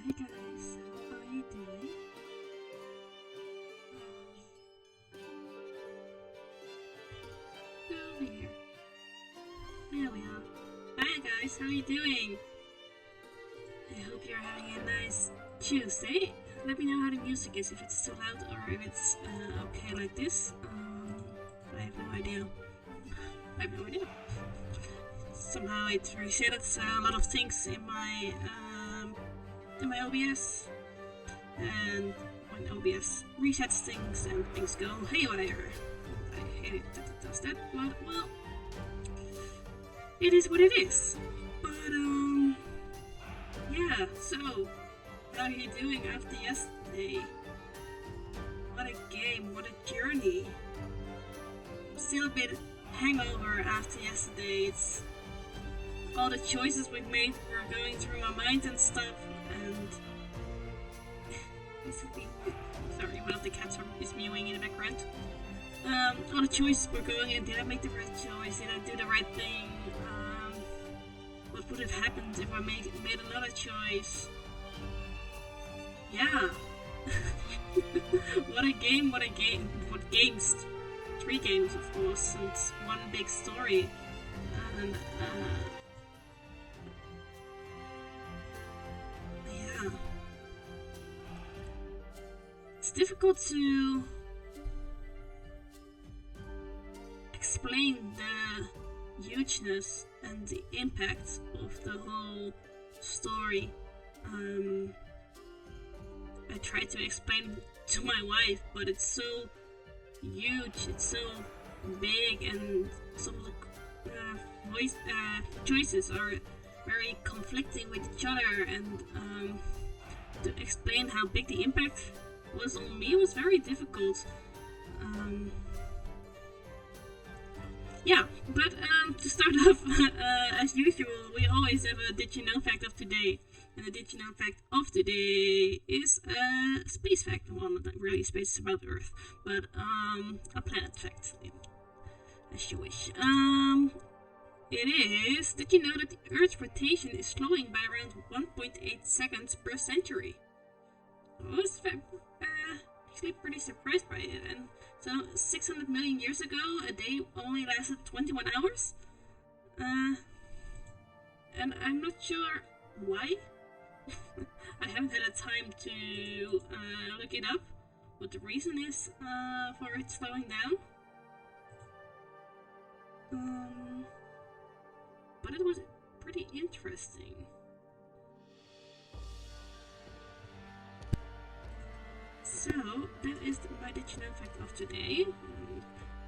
Hi guys, how are you doing? Over here. There we are. Hi guys, how are you doing? I hope you're having a nice Tuesday. Let me know how the music is, if it's too loud or if it's okay like this. I have no idea. Somehow it resetted a lot of things in my OBS, and when OBS resets things and things go haywire. I hate it that it does that, but well, it is what it is. But yeah. So how are you doing after yesterday? What a game! What a journey! I'm still a bit hangover after yesterday. It's all the choices we've made were going through my mind and stuff, and sorry, one of the cats is mewing in the background. All the choices were going in. Did I make the right choice? Did I do the right thing? What would have happened if I made another choice? Yeah. What a game, what games. 3 games, of course, and one big story. And yeah. It's difficult to explain the hugeness and the impact of the whole story. I tried to explain to my wife, but it's so huge, it's so big, and some of the choices are very conflicting with each other, and to explain how big the impact was on me was very difficult. Yeah, but to start off, as usual, we always have a Did You Know fact of today. And the Did You Know fact of today is a space fact. Well, not really space, it's about Earth, but a planet fact, as you wish. It is, did you know that the Earth's rotation is slowing by around 1.8 seconds per century? I was actually pretty surprised by it. And so 600 million years ago, a day only lasted 21 hours. And I'm not sure why. I haven't had a time to look it up, what the reason is for it slowing down. But it was pretty interesting. So, that is my Did You Know fact of today.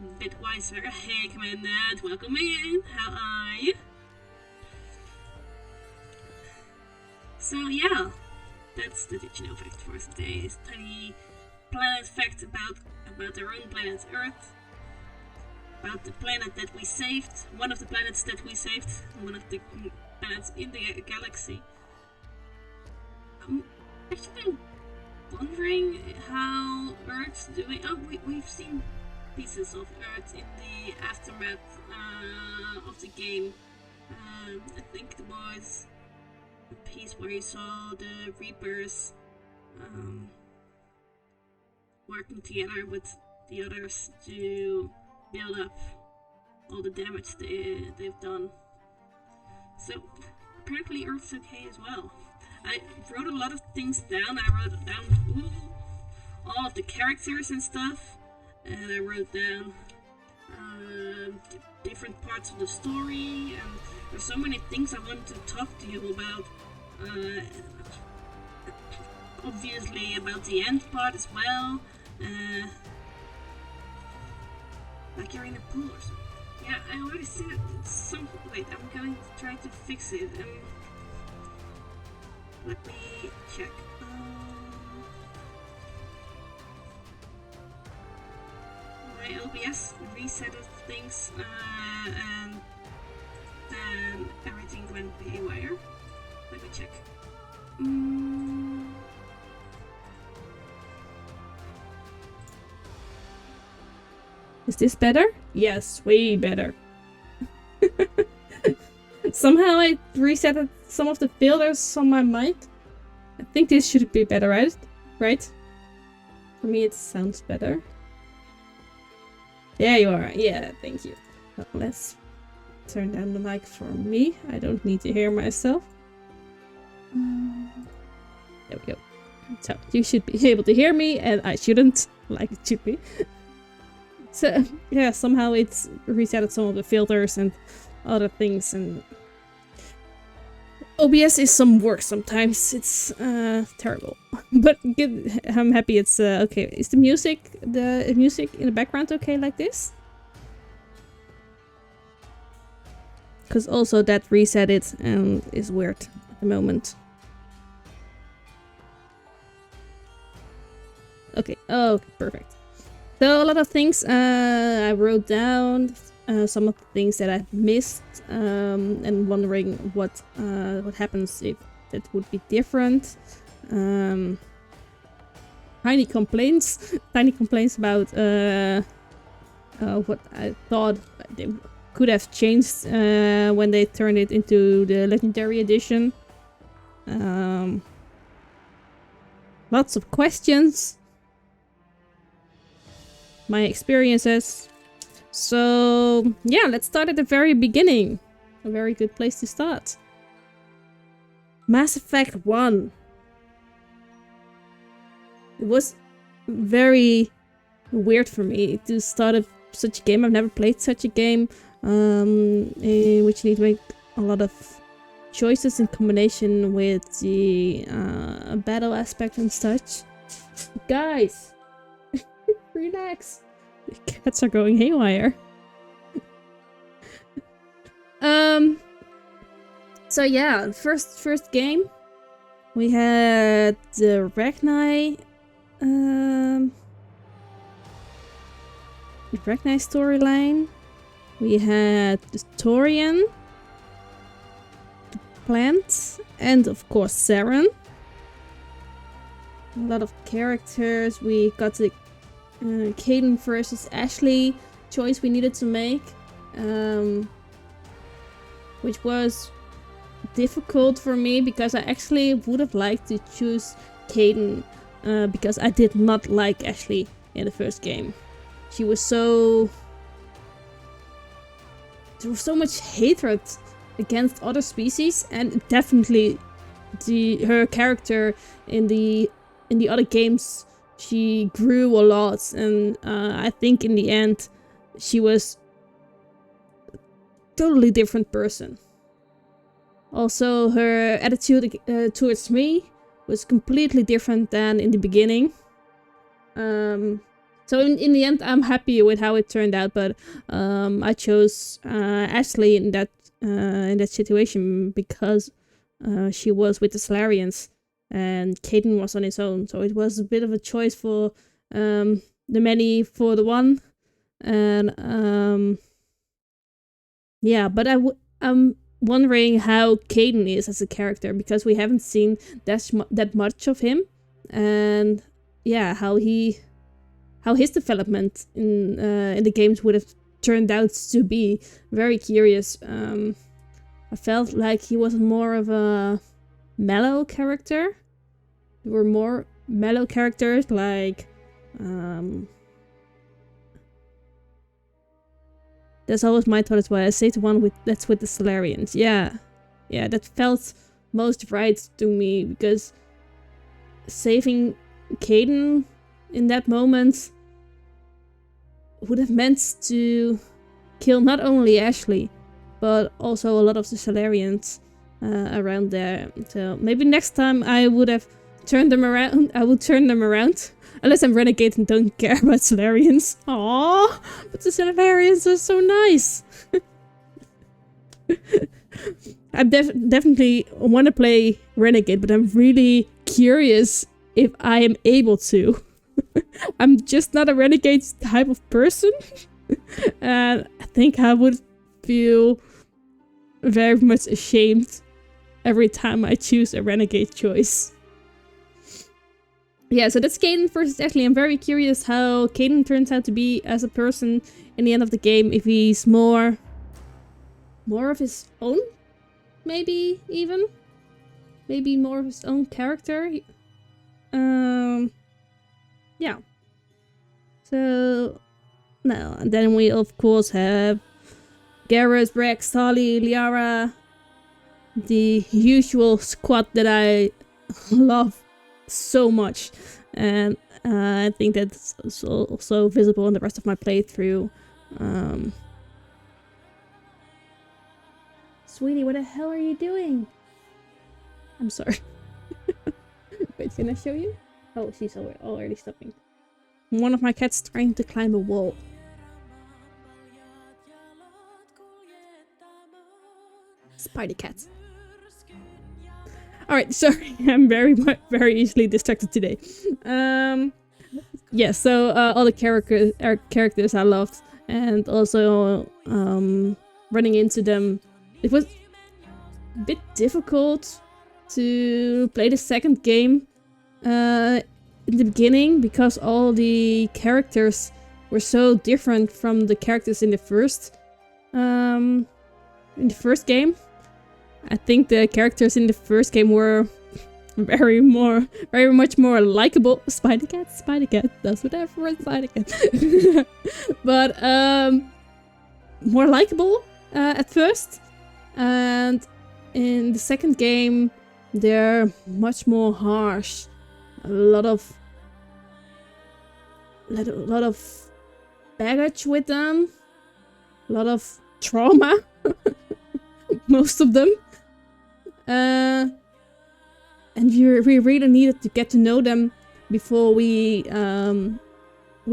A bit wiser. Hey, Commander, welcome in. How are you? So, yeah, that's the Did You Know fact for today. It's a tiny planet fact about our own planet Earth. About the planet that we saved. One of the planets that we saved. One of the planets in the galaxy. I'm actually wondering how Earth's doing. Oh, we've seen pieces of Earth in the aftermath of the game. I think it was a piece where you saw the Reapers working together with the others to build up all the damage they've done. So apparently Earth's okay as well. I wrote a lot of things down. I wrote down all of the characters and stuff, and I wrote down different parts of the story, and there's so many things I wanted to talk to you about. Obviously about the end part as well. Like you're in a pool or something. Yeah, I already said it. It's some. Wait, I'm going to try to fix it. Let me check. My OBS resetted things, and then everything went haywire. Let me check. Is this better? Yes, way better. Somehow I resetted some of the filters on my mic, I think this should be better, right? Right? For me, it sounds better. Yeah, you are. Yeah, thank you. Well, let's turn down the mic for me. I don't need to hear myself. There we go. So, you should be able to hear me, and I shouldn't, like it should be. So, yeah, somehow it's resetted some of the filters and other things, and OBS is some work sometimes. It's terrible, but good. I'm happy it's okay. Is the music in the background okay like this? Because also that reset it and is weird at the moment. Okay. Oh, perfect. So a lot of things I wrote down. Some of the things that I missed, and wondering what happens if that would be different. Tiny complaints about what I thought they could have changed when they turned it into the Legendary Edition. Lots of questions. My experiences. So, yeah, let's start at the very beginning. A very good place to start. Mass Effect 1. It was very weird for me to start such a game. I've never played such a game, in which you need to make a lot of choices in combination with the battle aspect and such. Guys! Relax! The cats are going haywire. So yeah, first game we had the Ragnar storyline. We had the Torian, the plant, and of course Saren. A lot of characters. We got the Kaidan versus Ashley choice we needed to make, which was difficult for me because I actually would have liked to choose Kaidan, because I did not like Ashley in the first game. She was there was so much hatred against other species, and definitely her character in the other games, she grew a lot, and I think in the end she was a totally different person. Also, her attitude towards me was completely different than in the beginning. So in the end, I'm happy with how it turned out, but I chose Ashley in that situation because she was with the Salarians and Kaidan was on his own. So it was a bit of a choice for the many for the one, and yeah. But I'm wondering how Kaidan is as a character because we haven't seen that much of him, and yeah, how his development in the games would have turned out to be. Very curious. I felt like he was more of a mellow character. There were more mellow characters like that's always my thought as well. I say the one that's with the Salarians. Yeah, that felt most right to me because saving Kaidan in that moment would have meant to kill not only Ashley, but also a lot of the Salarians around there. So maybe next time I would have turned them around. I will turn them around. Unless I'm Renegade and don't care about Salarians. Aww, but the Salarians are so nice. I definitely want to play Renegade, but I'm really curious if I am able to. I'm just not a Renegade type of person. And I think I would feel very much ashamed every time I choose a Renegade choice. Yeah, so that's Kaidan versus Ashley. I'm very curious how Kaidan turns out to be as a person in the end of the game. If he's more of his own, maybe even. maybe more of his own character. Yeah. So no, and then we of course have Garrus, Rex, Tali, Liara, the usual squad that I love so much, and I think that's also visible in the rest of my playthrough. Sweetie, what the hell are you doing? I'm sorry. Wait, can I show you? Oh, she's already stopping. One of my cats trying to climb a wall. Spider cat. Alright, sorry. I'm very easily distracted today. Yeah, so all the characters I loved, and also running into them. It was a bit difficult to play the second game in the beginning because all the characters were so different from the characters in the first game. I think the characters in the first game were very much more likable. Spider cat does whatever a spider cat. But more likable at first, and in the second game they're much more harsh. A lot of baggage with them, a lot of trauma. Most of them. And we really needed to get to know them before we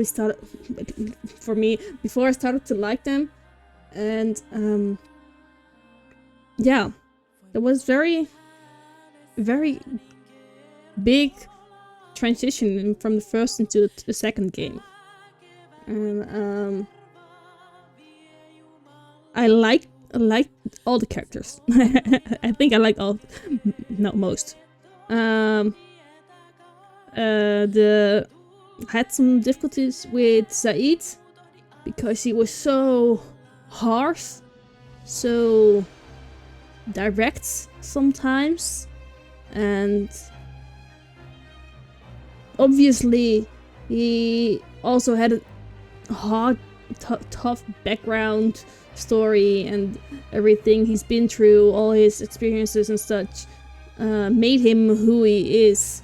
started. For me, before I started to like them, and yeah, it was very big transition from the first into the second game, and I liked all the characters. I think I liked all, not most. Had some difficulties with Zaid because he was so harsh, so direct sometimes, and obviously he also had a hard, tough background story, and everything he's been through, all his experiences and such, made him who he is.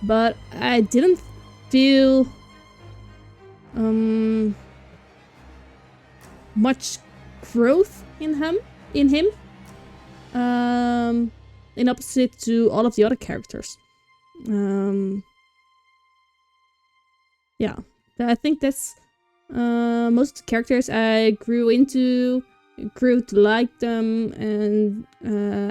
But I didn't feel much growth in him. In opposite to all of the other characters. Yeah, I think that's most of the characters I grew to like them, and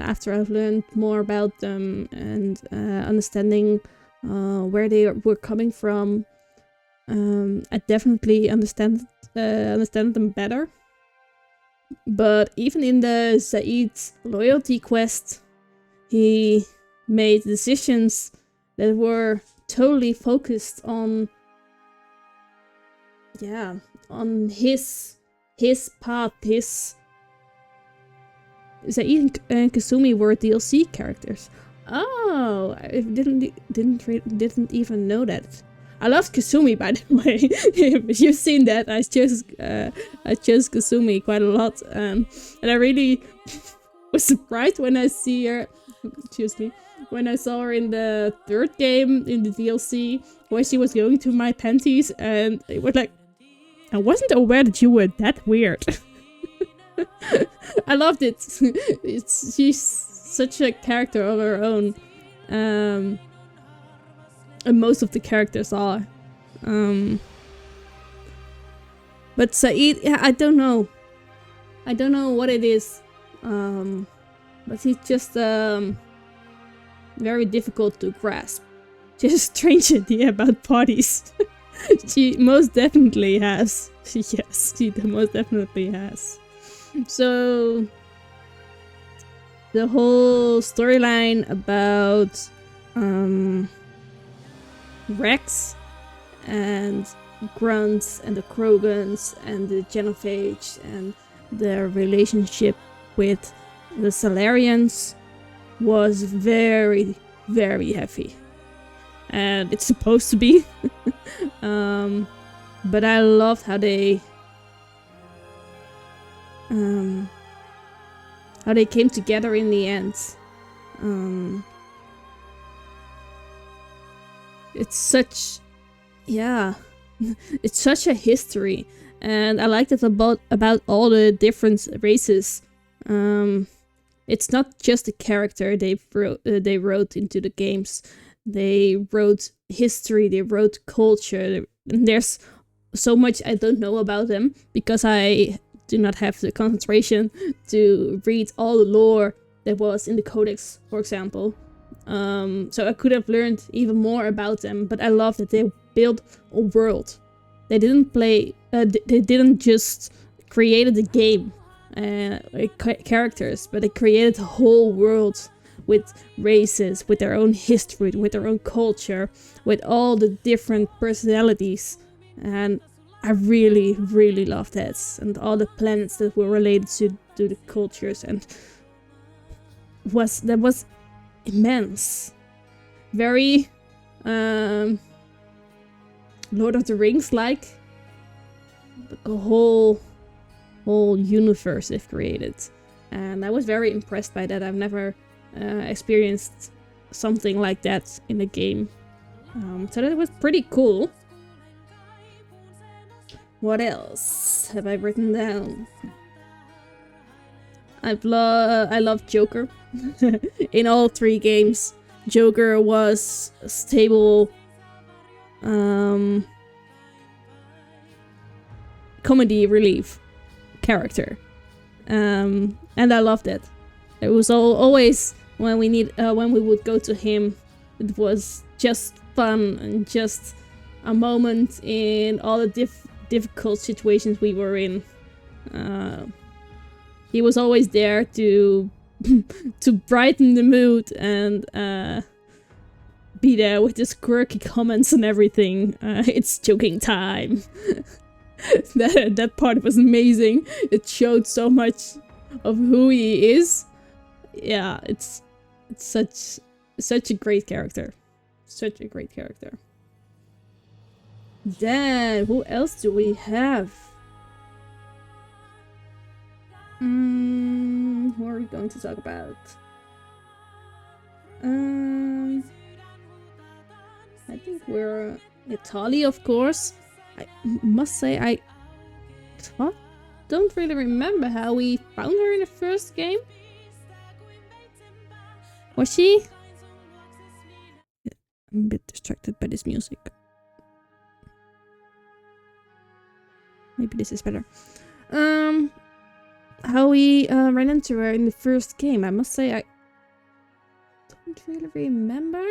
after I've learned more about them and understanding where they were coming from, I definitely understand them better. But even in the Zaid loyalty quest, he made decisions that were totally focused on his path. Zaid and Kasumi were DLC characters. Oh, I didn't even know that. I love Kasumi, by the way. If you've seen that, I chose Kasumi quite a lot, and I really was surprised when I see her. When I saw her in the third game in the DLC, where she was going to my panties, and it was like, I wasn't aware that you were that weird. I loved it. She's such a character of her own. And most of the characters are. But Zaid, I don't know. I don't know what it is. But he's just very difficult to grasp. Just a strange idea about parties. She most definitely has. Yes, she most definitely has. So the whole storyline about Rex and Grunts and the Krogans and the Genophage and their relationship with the Salarians was very, very heavy. And it's supposed to be. But I loved how they came together in the end. It's such, yeah, it's such a history, and I liked it about all the different races. It's not just a character they wrote into the games. They wrote history, they wrote culture, and there's so much I don't know about them because I do not have the concentration to read all the lore that was in the Codex, for example. So I could have learned even more about them, but I love that they built a world. They didn't they didn't just create the game, characters, but they created a whole world with races, with their own history, with their own culture, with all the different personalities. And I really, really loved that. And all the planets that were related to the cultures. And that was immense. Very Lord of the Rings like. The whole universe they've created. And I was very impressed by that. I've never experienced something like that in a game. So that was pretty cool. What else have I written down? I love Joker. In all 3 games, Joker was a stable comedy relief character. And I loved it. It was always when we would go to him, it was just fun and just a moment in all the difficult situations we were in. He was always there to brighten the mood and be there with his quirky comments and everything. It's joking time. that part was amazing. It showed so much of who he is. Yeah, it's such a great character. Such a great character. Then, who else do we have? Who are we going to talk about? I think we're Italy, of course. I must say I don't really remember how we found her in the first game. Was she? I'm a bit distracted by this music. Maybe this is better. How we ran into her in the first game. I must say I don't really remember.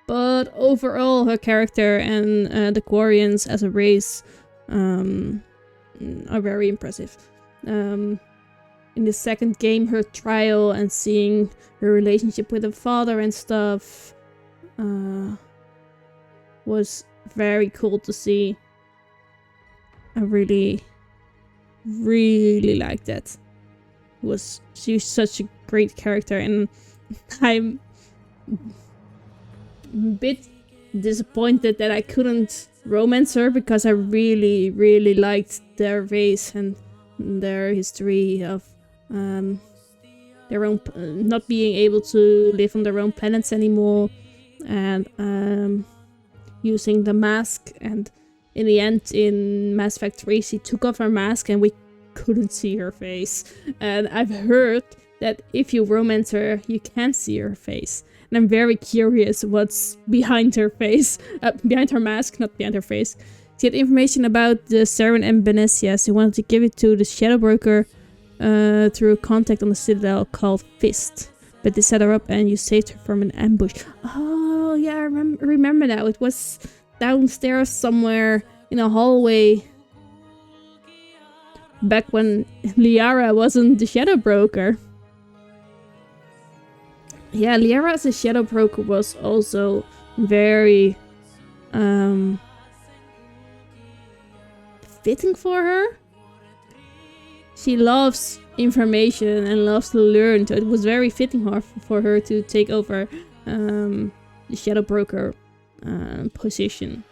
But overall, her character and the Quarians as a race are very impressive. In the second game, her trial and seeing her relationship with her father and stuff was very cool to see. I really, really liked that. She's such a great character, and I'm a bit disappointed that I couldn't romance her because I really, really liked their race and their history of their own not being able to live on their own planets anymore, and using the mask. And in the end, in Mass Effect 3, she took off her mask and we couldn't see her face. And I've heard that if you romance her, you can see her face. And I'm very curious what's behind her face. Behind her mask, not behind her face. She had information about the Saren and Benessia. She wanted to give it to the Shadow Broker through a contact on the Citadel called Fist. But they set her up and you saved her from an ambush. Oh, yeah, I remember now. It was downstairs somewhere in a hallway. Back when Liara wasn't the Shadow Broker. Yeah, Liara as a Shadow Broker was also very fitting for her. she loves information and loves to learn, so it was very fitting for her to take over the Shadow Broker position.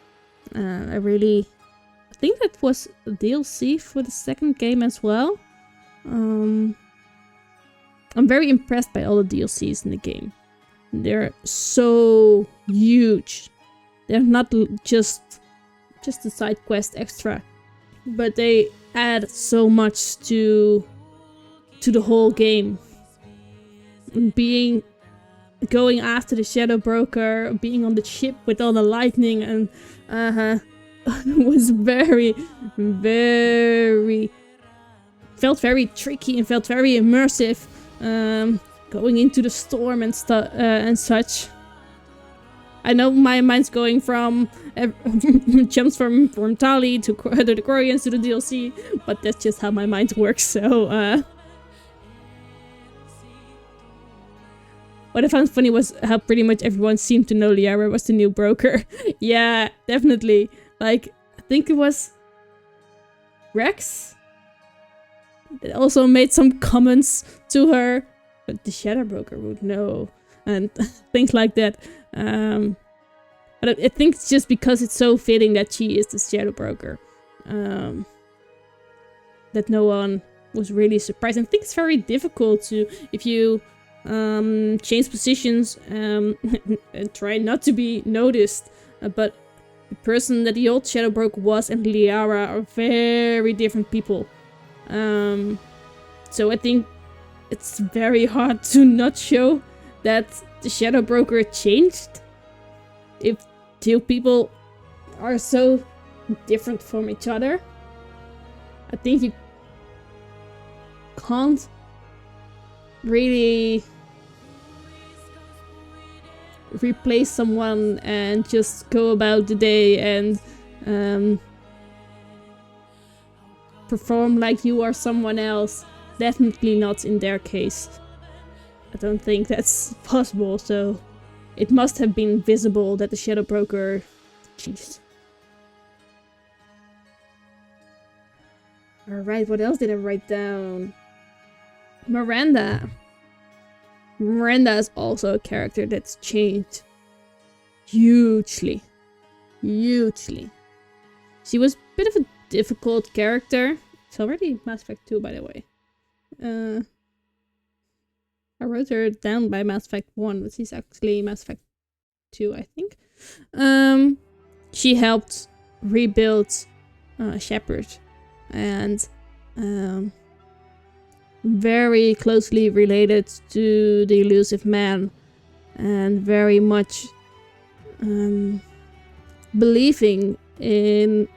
I think that was a DLC for the second game as well. I'm very impressed by all the DLCs in the game. They're so huge. They're not just a side quest extra, but they add so much to the whole game. Going after the Shadow Broker, being on the ship with all the lightning, and was felt very tricky and felt very immersive. Going into the storm and such. I know my mind's going from jumps from Tali to the Quarians to the DLC, but that's just how my mind works. So what I found funny was how pretty much everyone seemed to know Liara was the new broker. Yeah, definitely. Like, I think it was Rex that also made some comments to her, but the Shadow Broker would know, and things like that. But I think it's just because it's so fitting that she is the Shadow Broker, that no one was really surprised. I think it's very difficult to, if you change positions and try not to be noticed, but the person that the old Shadow Broker was and Liara are very different people. So I think it's very hard to not show that the Shadow Broker changed if two people are so different from each other. I think you can't really replace someone and just go about the day and perform like you are someone else. Definitely not in their case. I don't think that's possible, so it must have been visible that the Shadow Broker changed. Alright, what else did I write down? Miranda. Miranda is also a character that's changed hugely. Hugely. She was a bit of a difficult character. It's already Mass Effect 2, by the way. I wrote her down by Mass Effect 1, but she's actually Mass Effect 2, I think. She helped rebuild Shepard, and very closely related to the Illusive Man, and very much believing in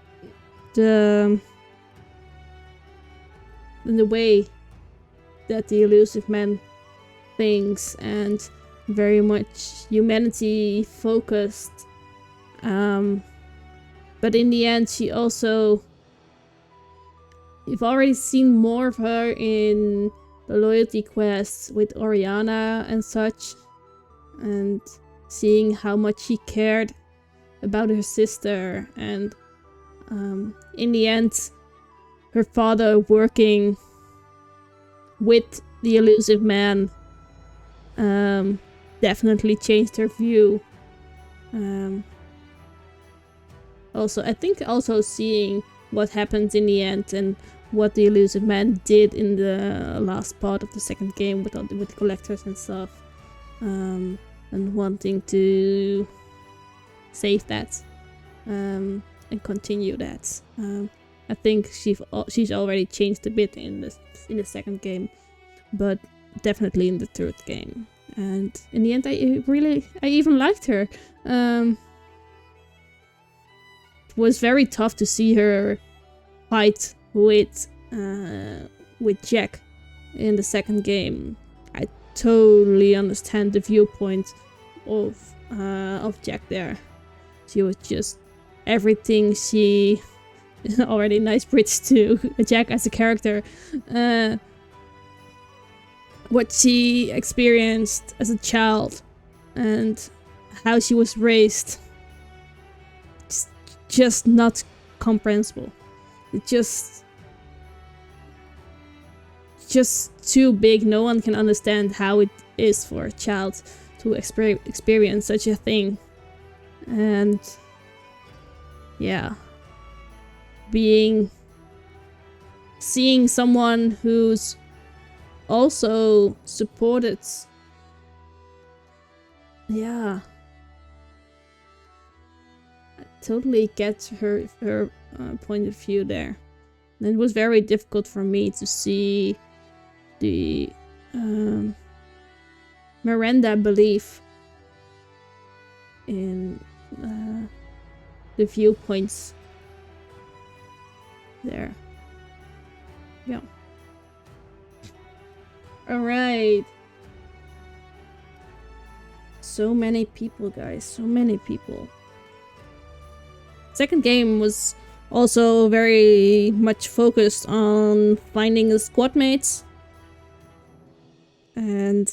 the way that the Illusive Man thinks, and very much humanity focused. But in the end, she also... You've already seen more of her in the loyalty quests with Oriana and such, and seeing how much she cared about her sister, and in the end, her father working with the Illusive Man definitely changed her view. Also, I think also seeing what happens in the end and what the Illusive Man did in the last part of the second game with the collectors and stuff, and wanting to save that and continue that. I think she's already changed a bit in the second game, but definitely in the third game. And in the end, I even liked her. It was very tough to see her fight with Jack in the second game. I totally understand the viewpoint of Jack there. She was just everything she... already nice bridge to Jack as a character. What she experienced as a child and how she was raised. It's just not comprehensible. It just... just too big. No one can understand how it is for a child to experience such a thing. And yeah, seeing someone who's also supported, yeah, I totally get her point of view there. And it was very difficult for me to see the Miranda belief in the viewpoints there. Yeah. Alright. So many people, guys. So many people. Second game was also very much focused on finding the squad mates. And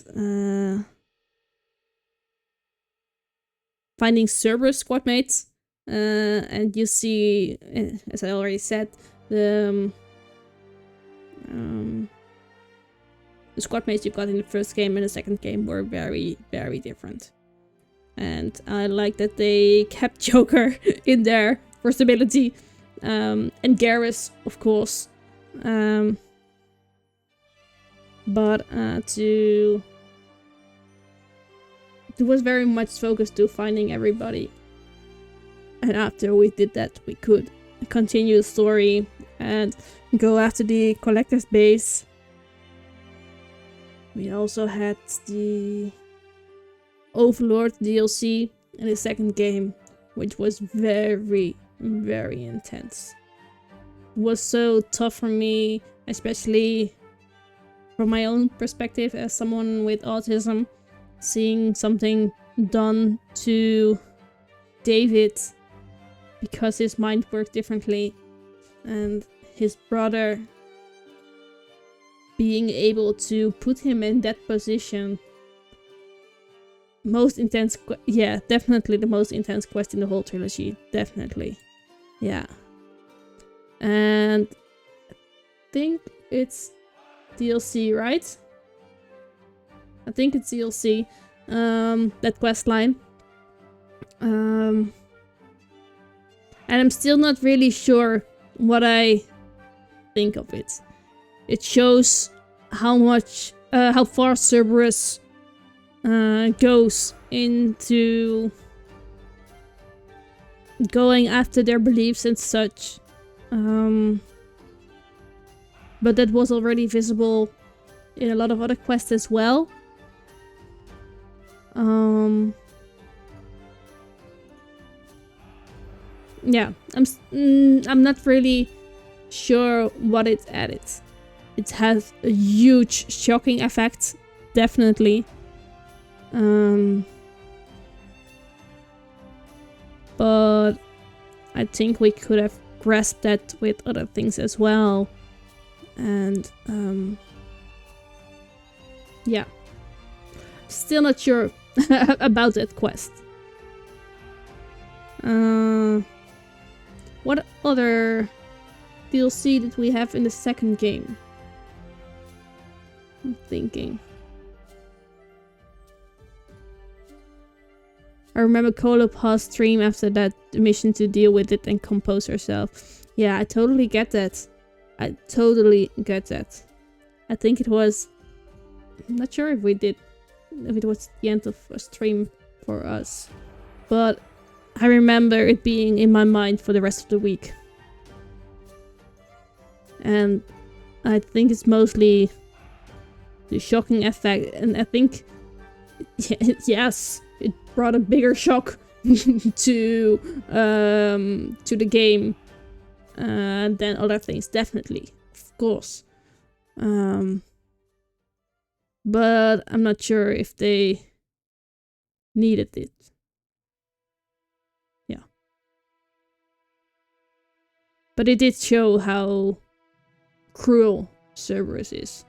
finding Cerberus squad mates. And you see, as I already said, the squad mates you got in the first game and the second game were very, very different. And I like that they kept Joker in there for stability. And Garrus, of course. But it was very much focused to finding everybody. And after we did that, we could continue the story and go after the collector's base. We also had the Overlord DLC in the second game, which was very, very intense. It was so tough for me, especially from my own perspective as someone with autism, seeing something done to David because his mind worked differently, and his brother being able to put him in that position. Most intense, yeah, definitely the most intense quest in the whole trilogy, definitely, yeah. And I think it's DLC, right? I think it's DLC, that quest line. And I'm still not really sure what I think of it. It shows how far Cerberus goes into going after their beliefs and such. But that was already visible in a lot of other quests as well. Yeah, I'm not really sure what it added. It has a huge shocking effect, definitely. But I think we could have grasped that with other things as well. And yeah, still not sure about that quest. What other DLC did we have in the second game? I'm thinking. I remember Colopa's stream after that mission to deal with it and compose herself. Yeah, I totally get that. I totally get that. I think it was... I'm not sure if it was the end of a stream for us. But I remember it being in my mind for the rest of the week. And I think it's mostly the shocking effect. And I think... yes, it brought a bigger shock to the game than other things, definitely, of course. But I'm not sure if they needed it. Yeah. But it did show how cruel Cerberus is.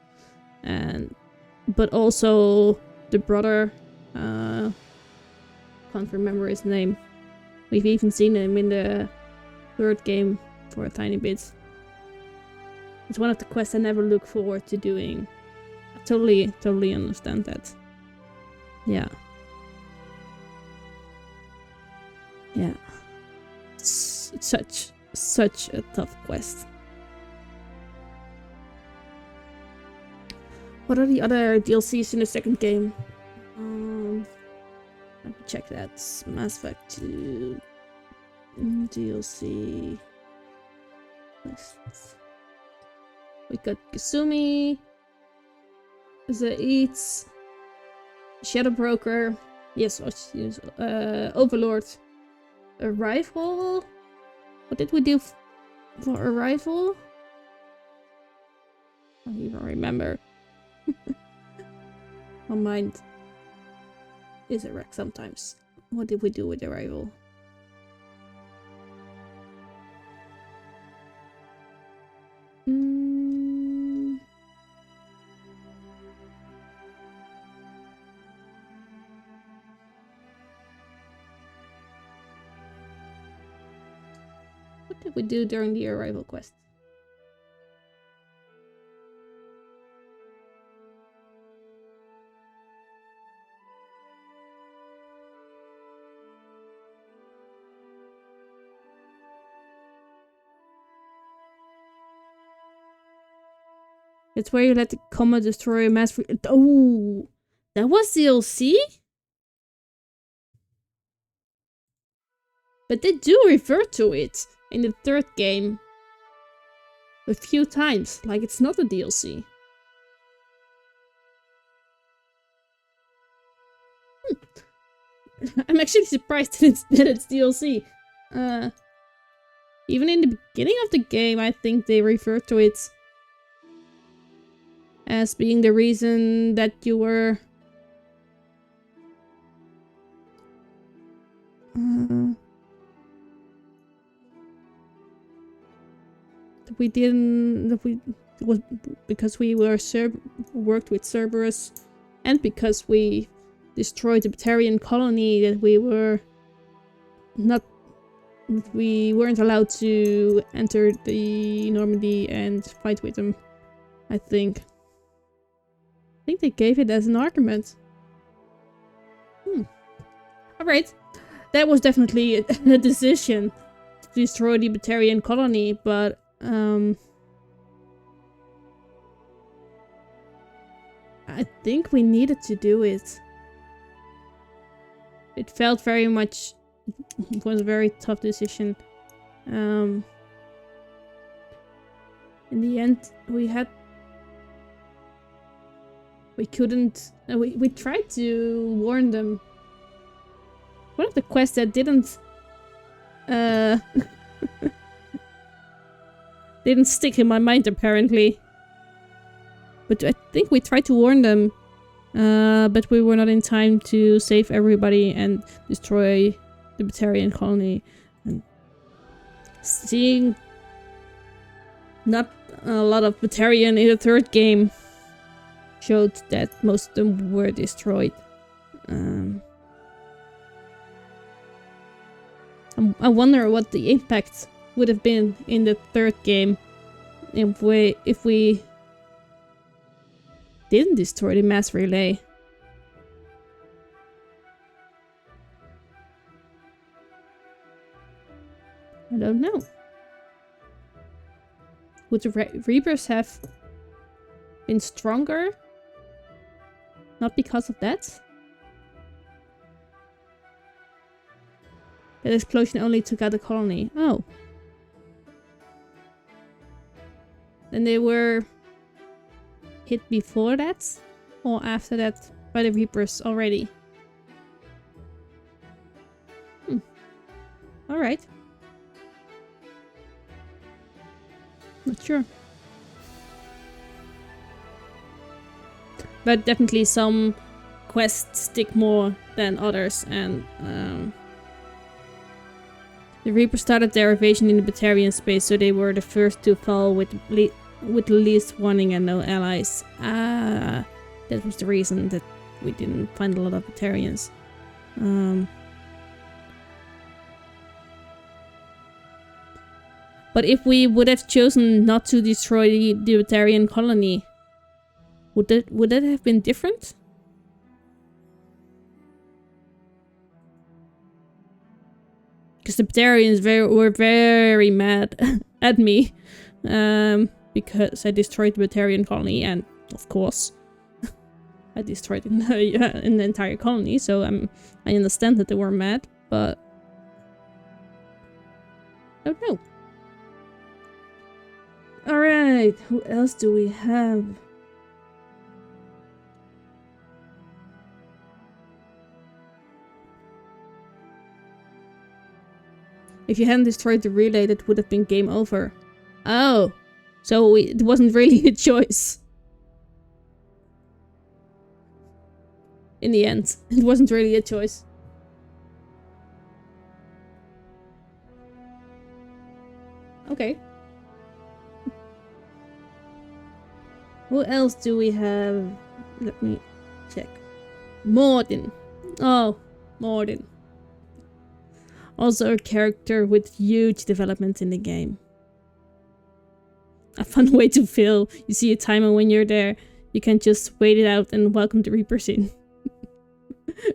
But also the brother, can't remember his name. We've even seen him in the third game for a tiny bit. It's one of the quests I never look forward to doing. I totally understand that. Yeah. Yeah. It's such a tough quest. What are the other DLCs in the second game? Let me check that. Mass Effect 2 DLC lists. We got Kasumi, Zaid, Shadow Broker, yes, Overlord, Arrival. What did we do for Arrival? I don't even remember. My mind is a wreck sometimes. What did we do with Arrival? What did we do during the Arrival quest? It's where you let the Comma destroy a mass. Oh, that was DLC? But they do refer to it in the third game a few times, like it's not a DLC. I'm actually surprised that it's DLC. Even in the beginning of the game, I think they refer to it as being the reason that you were... it was because we were worked with Cerberus, and because we destroyed the Batarian colony, that we weren't allowed to enter the Normandy and fight with them. I think they gave it as an argument. Alright. That was definitely a decision to destroy the Batarian colony, but I think we needed to do it. It felt very much... It was a very tough decision. In the end, we couldn't... we tried to warn them. One of the quests that didn't... didn't stick in my mind, apparently. But I think we tried to warn them. But we were not in time to save everybody and destroy the Batarian colony. And seeing not a lot of Batarian in the third game showed that most of them were destroyed. I wonder what the impact would have been in the third game if we didn't destroy the mass relay. I don't know. Would the Reapers have been stronger? Not because of that? That explosion only took out the colony. Oh. Then they were hit before that? Or after that by the Reapers already? Alright. Not sure. But definitely some quests stick more than others, and the Reapers started their invasion in the Batarian space, so they were the first to fall with the least warning and no allies. That was the reason that we didn't find a lot of Batarians. But if we would have chosen not to destroy the Batarian colony, would that have been different? Because the Batarians were very mad at me because I destroyed the Batarian colony, and of course I destroyed in the entire colony. So I understand that they were mad, but I don't know. All right, who else do we have? If you hadn't destroyed the relay, that would have been game over. Oh, so it wasn't really a choice. In the end, it wasn't really a choice. Okay. Who else do we have? Let me check. Mordin. Oh, Mordin. Also a character with huge development in the game. A fun way to feel. You see a timer when you're there. You can just wait it out and welcome the Reapers in.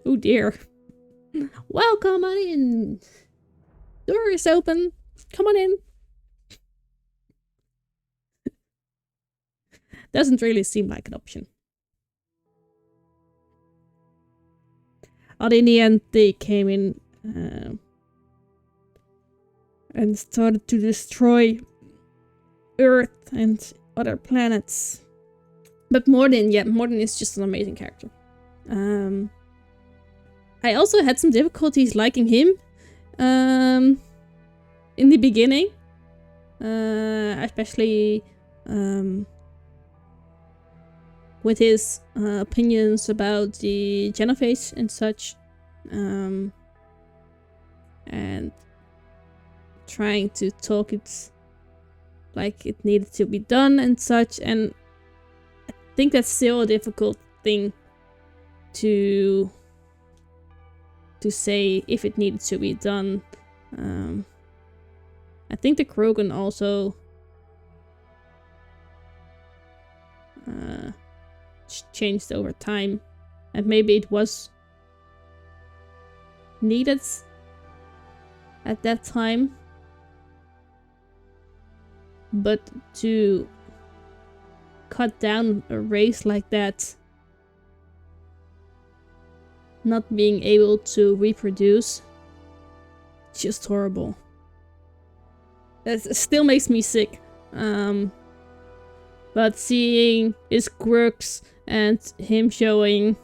Oh dear. Welcome on in. Door is open. Come on in. Doesn't really seem like an option. But in the end, they came in and started to destroy Earth and other planets. But Mordin, yeah, Mordin is just an amazing character. I also had some difficulties liking him in the beginning, especially with his opinions about the Genophage and such, and trying to talk it like it needed to be done and such, and I think that's still a difficult thing to say if it needed to be done. I think the Krogan also changed over time, and maybe it was needed at that time, but to cut down a race like that, not being able to reproduce, just horrible. That still makes me sick. But seeing his quirks and him showing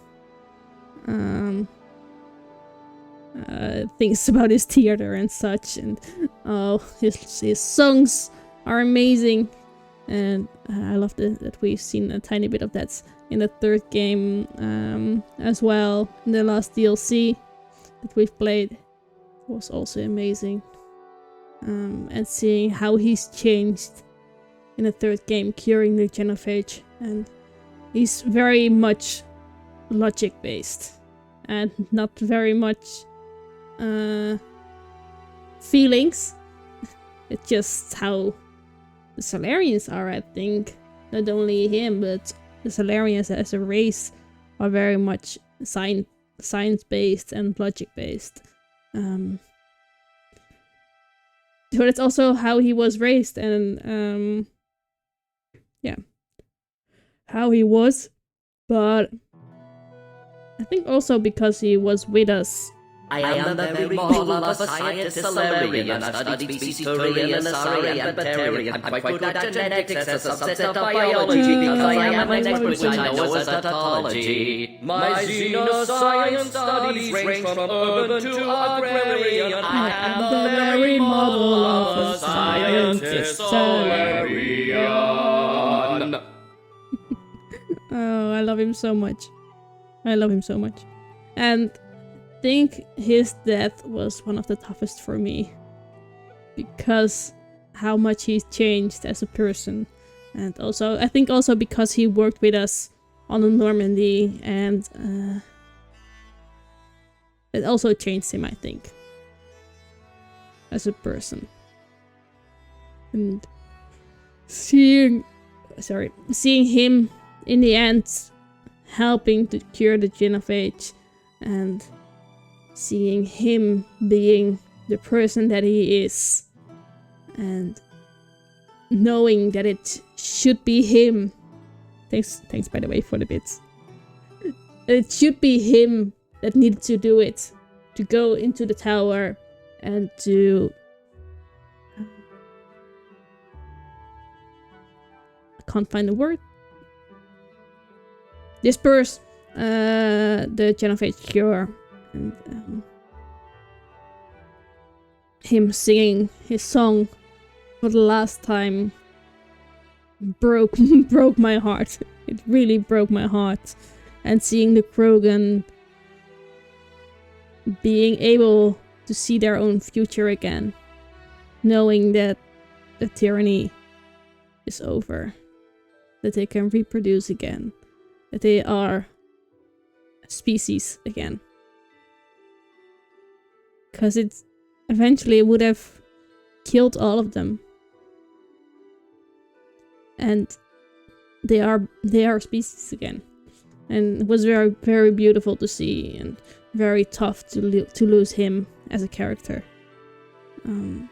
things about his theater and such, and his songs are amazing, and I love that we've seen a tiny bit of that in the third game as well. In the last DLC that we've played was also amazing, and seeing how he's changed in the third game, curing the Genophage, and he's very much logic based and not very much feelings. It's just how the Salarians are, I think. Not only him, but the Salarians as a race are very much science-based and logic-based. So that's also how he was raised, and yeah, how he was. But I think also because he was with us. I am the very model of a scientist Salarian. I've studied species Turian, Asari, and Batarian. I'm quite good at genetics as a subset of biology because I am an expert which I know as tautology. My xenoscience studies range from urban to agrarian. I am the very model of a scientist Salarian. Oh, I love him so much. I love him so much. And I think his death was one of the toughest for me, because how much he's changed as a person, and also I think also because he worked with us on the Normandy, and it also changed him, I think, as a person. And seeing him in the end helping to cure the genophage, and seeing him being the person that he is, and knowing that it should be him. Thanks by the way for the bits. It should be him that needed to do it, to go into the tower and to I can't find the word. Disperse the genophage cure, and him singing his song for the last time broke my heart. It really broke my heart. And seeing the Krogan being able to see their own future again, knowing that the tyranny is over, that they can reproduce again, that they are a species again. Because it eventually would have killed all of them. And they are a species again. And it was very, very beautiful to see, and very tough to lose him as a character. I'm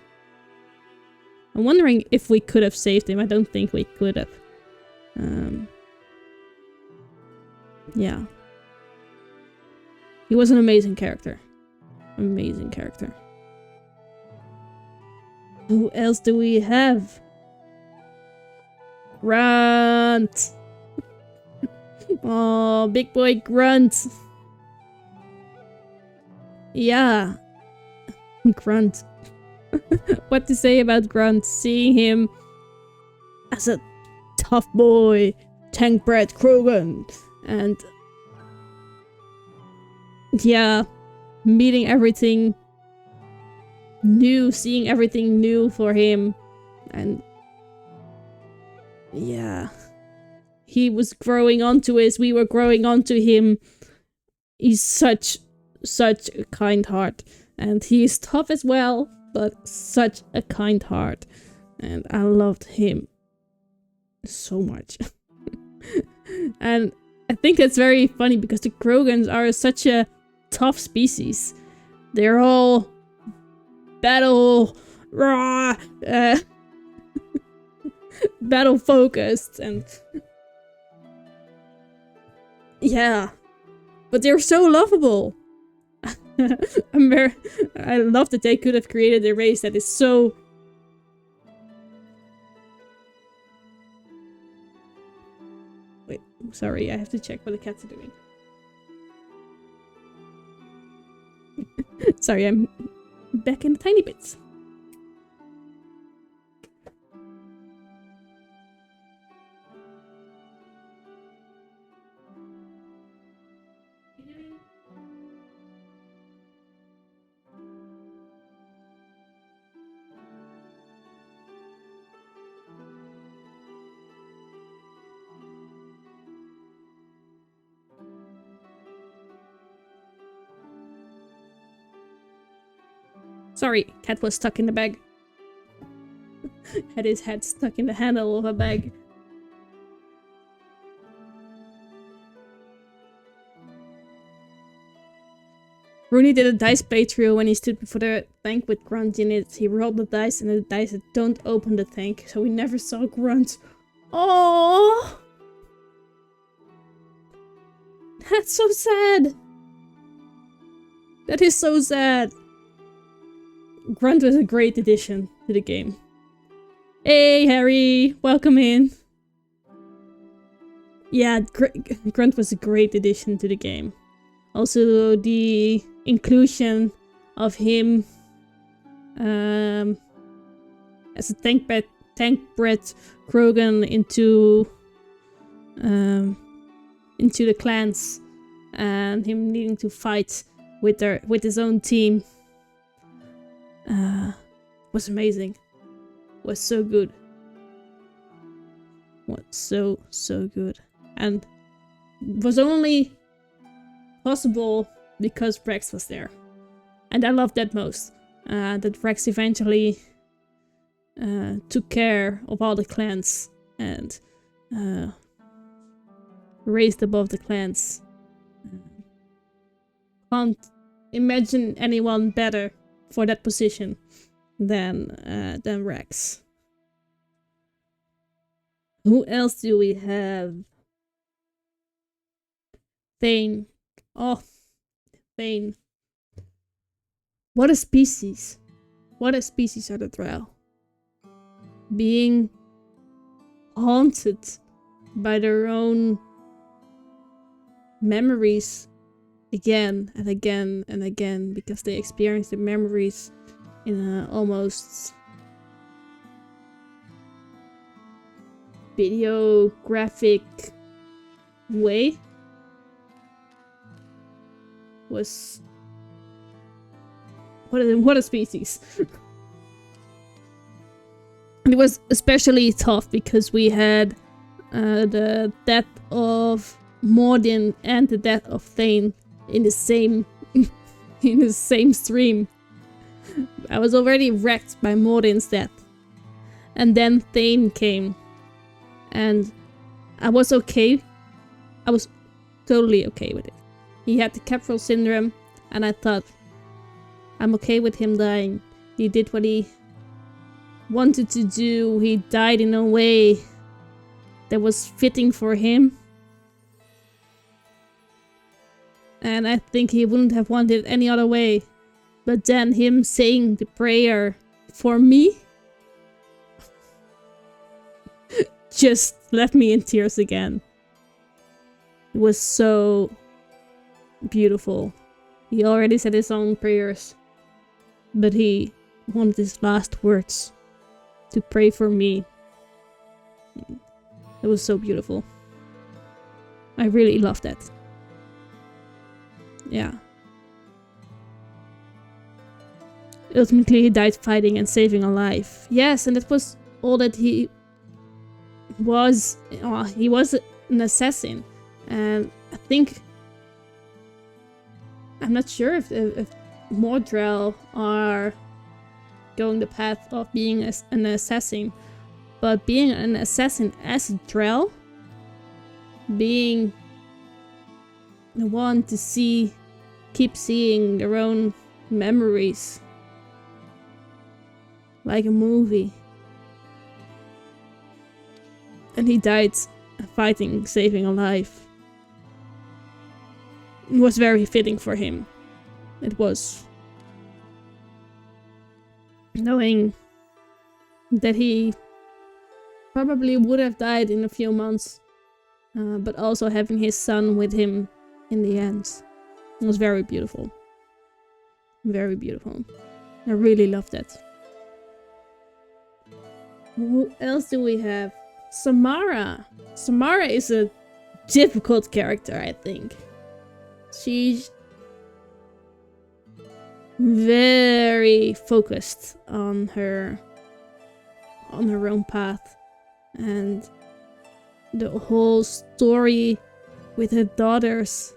wondering if we could have saved him. I don't think we could have. Yeah. He was an amazing character. Amazing character. Who else do we have? Grunt! Oh, big boy Grunt! Yeah. Grunt. What to say about Grunt? Seeing him as a tough boy, tank-bred Krogan, and yeah, meeting everything new, seeing everything new for him, and yeah, he was growing onto us, we were growing onto him. He's such a kind heart, and he is tough as well, but such a kind heart, and I loved him so much. And I think that's very funny because the Krogans are such a tough species. They're all battle battle focused, and yeah, but they're so lovable. I love that they could have created a race that is so wait, sorry, I have to check what the cats are doing. Sorry, I'm back in the tiny bits. Sorry, cat was stuck in the bag. Had his head stuck in the handle of a bag. Rooney did a dice playthrough when he stood before the tank with Grunt in it. He rolled the dice and the dice said, "Don't open the tank," so we never saw Grunt. Oh, that's so sad. That is so sad. Grunt was a great addition to the game. Hey, Harry! Welcome in! Yeah, Grunt was a great addition to the game. Also, the inclusion of him as a tank-bred Krogan into the clans, and him needing to fight with his own team. Was amazing. Was so good. Was so good. And was only possible because Rex was there. And I loved that most. That Rex eventually took care of all the clans and raised above the clans. Can't imagine anyone better for that position than Rex. Who else do we have? Thane. Oh, Thane. What a species. What a species are the Drow. Being haunted by their own memories again and again and again, because they experience the memories in a almost videographic way. Was what a species. It was especially tough because we had the death of Mordin and the death of Thane in the same in the same stream. I was already wrecked by Mordin's death, and then Thane came, and I was okay. I was totally okay with it. He had the Capral syndrome, and I thought, I'm okay with him dying. He did what he wanted to do. He died in a way that was fitting for him. And I think he wouldn't have wanted it any other way. But then him saying the prayer for me just left me in tears again. It was so beautiful. He already said his own prayers, but he wanted his last words to pray for me. It was so beautiful. I really loved that. Yeah. Ultimately, he died fighting and saving a life. Yes, and that was all that he was. He was an assassin, and I think I'm not sure if more Drow are going the path of being an assassin, but being an assassin as a Drow, being the one to keep seeing their own memories like a movie. And he died fighting, saving a life. It was very fitting for him. It was. Knowing that he probably would have died in a few months, but also having his son with him in the end. It was very beautiful. Very beautiful. I really loved that. Who else do we have? Samara. Samara is a difficult character, I think. She's very focused on her own path, and the whole story with her daughters,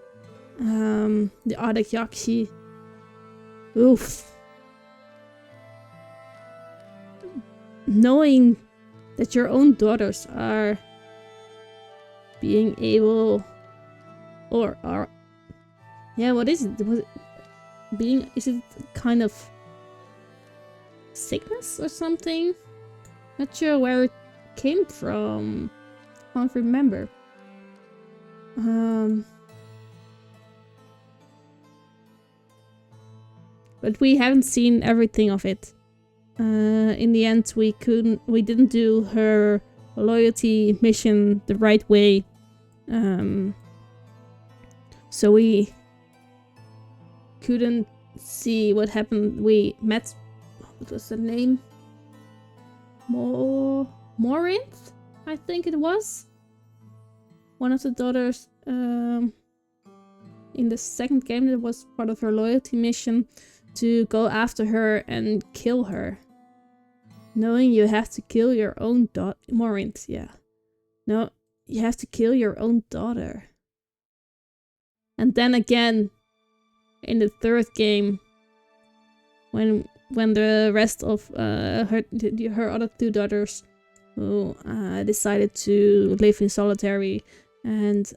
the Ardak Yakshi. Oof. Knowing that your own daughters are being able, or are, yeah, what is it? Is it kind of sickness or something? Not sure where it came from. Can't remember. But we haven't seen everything of it. In the end, we didn't do her loyalty mission the right way. So we couldn't see what happened. We met, what was the name? Morinth, I think it was. One of the daughters in the second game that was part of her loyalty mission to go after her and kill her. Knowing you have to kill your own daughter. Morinth, yeah. No, you have to kill your own daughter. And then again, in the third game, when when the rest of her other 2 daughters who decided to live in solitary and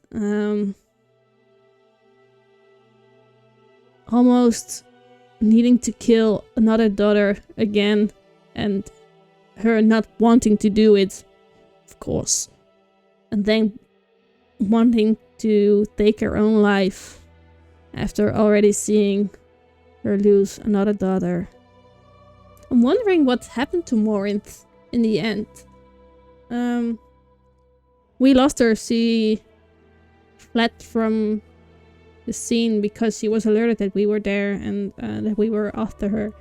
almost needing to kill another daughter again, and her not wanting to do it, of course, and then wanting to take her own life after already seeing her lose another daughter. I'm wondering what happened to Morinth in the end. We lost her. She fled from the scene because she was alerted that we were there and that we were after her.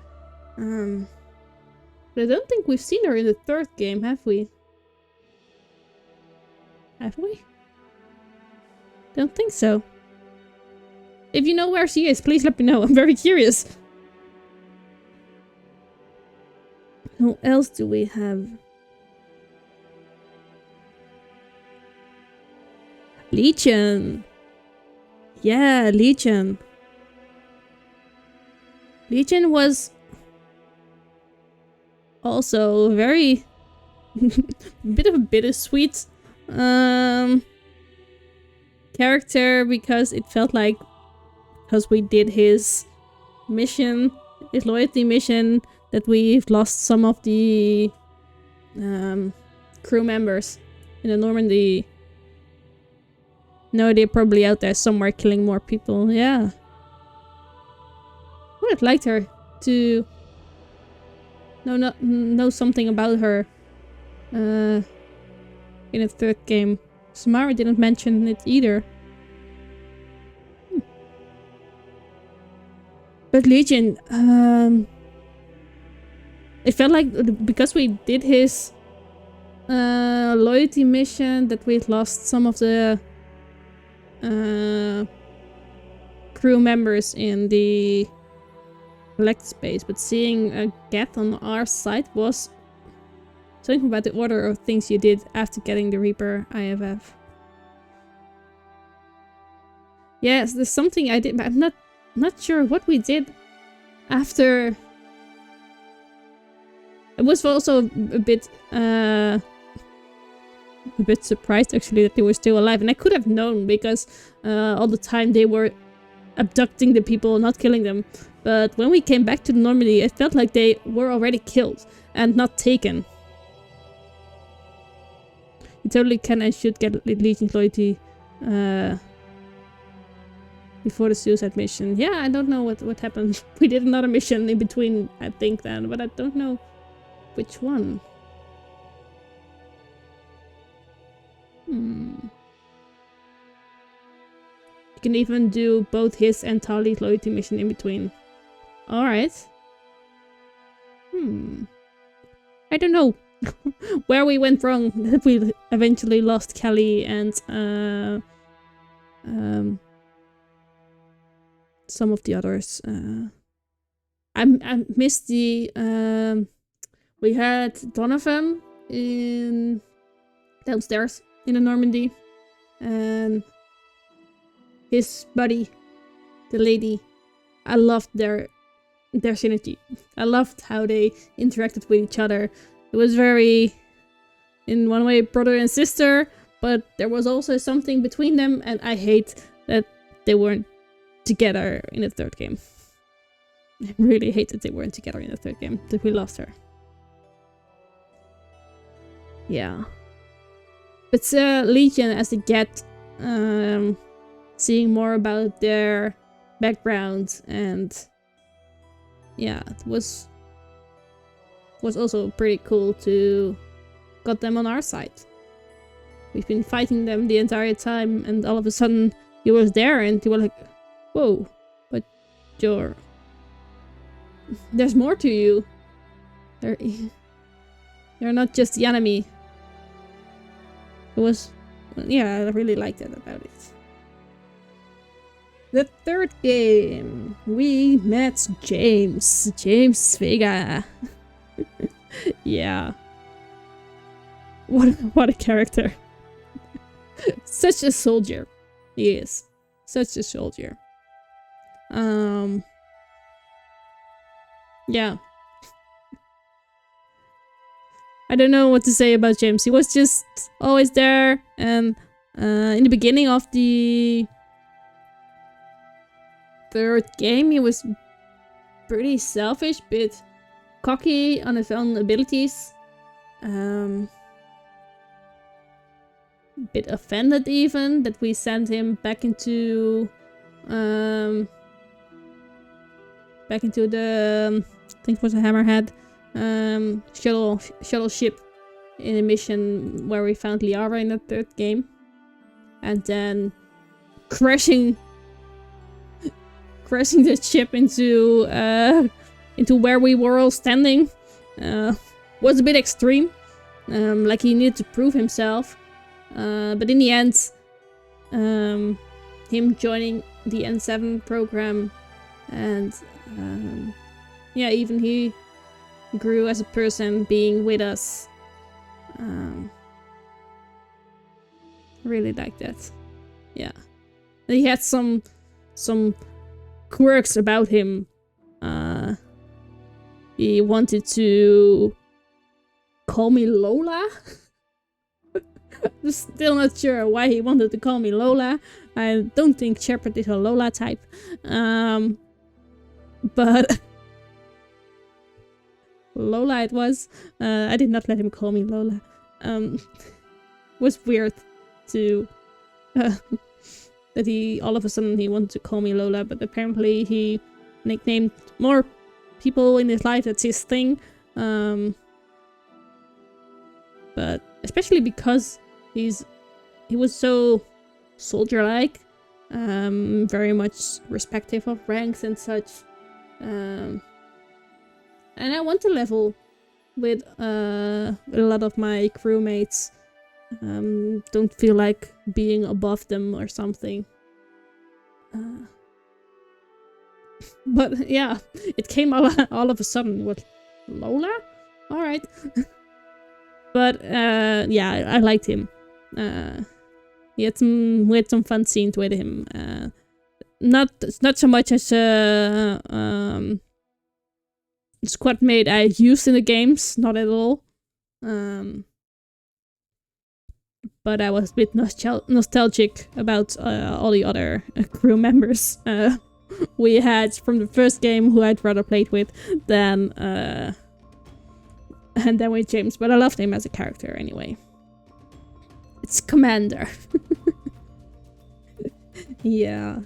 But I don't think we've seen her in the 3rd game, have we? Have we? Don't think so. If you know where she is, please let me know. I'm very curious. Who else do we have? Legion. Yeah, Legion. Legion was also very bit of a bittersweet character, because it felt like, because we did his mission, his loyalty mission, that we've lost some of the crew members in the Normandy. No, they're probably out there somewhere killing more people. Yeah. I would have liked her to know something about her in the 3rd game. Samara didn't mention it either. But Legion, it felt like because we did his loyalty mission that we'd lost some of the crew members in the collect space, but seeing a Geth on our side was something about the order of things you did after getting the Reaper IFF. Yes, there's something I did, but I'm not sure what we did after. I was also a bit surprised actually that they were still alive, and I could have known because all the time they were abducting the people, not killing them. But when we came back to Normandy, it felt like they were already killed and not taken. You totally can and should get Legion loyalty before the suicide mission. Yeah, I don't know what happened. We did another mission in between, I think, then, but I don't know which one. You can even do both his and Tali's loyalty mission in between. Alright. I don't know where we went wrong that we eventually lost Kelly and some of the others. I missed the we had Donovan in downstairs in the Normandy, and his buddy, the lady. I loved their synergy. I loved how they interacted with each other. It was very, in one way, brother and sister, but there was also something between them, and I hate that they weren't together in the 3rd game. I really hate that they weren't together in the 3rd game, that we lost her. Yeah. But Legion as a Geth, seeing more about their background, and yeah, it was also pretty cool to got them on our side. We've been fighting them the entire time, and all of a sudden you was there and you were like, whoa, but there's more to you. You're not just the enemy. It was, yeah, I really liked it about it. The 3rd game, we met James Vega. Yeah. What a character. Such a soldier. He is. Such a soldier. Yeah. I don't know what to say about James. He was just always there, and in the beginning of the third game, he was pretty selfish, bit cocky on his own abilities. Bit offended even that we sent him back into the I think it was a Hammerhead shuttle ship in a mission where we found Liara in the third game, and then crashing the ship into where we were all standing was a bit extreme. Like he needed to prove himself, but in the end, him joining the N7 program, and yeah, even he grew as a person, being with us. Really like that. Yeah, he had some quirks about him. He wanted to call me Lola. I'm still not sure why he wanted to call me Lola. I don't think Shepard is a Lola type. But Lola it was. I did not let him call me Lola. Was weird to that he all of a sudden he wanted to call me Lola, but apparently he nicknamed more people in his life. That's his thing. But especially because he was so soldier-like, very much respective of ranks and such. And I want to level with a lot of my crewmates. Don't feel like being above them or something. But yeah, it came all of a sudden. What, Lola? All right. But yeah, I liked him. We had some fun scenes with him. Not so much as squad mate I used in the games, not at all. But I was a bit nostalgic about all the other crew members we had from the first game who I'd rather played with than and then with James. But I loved him as a character anyway. It's Commander. Yeah.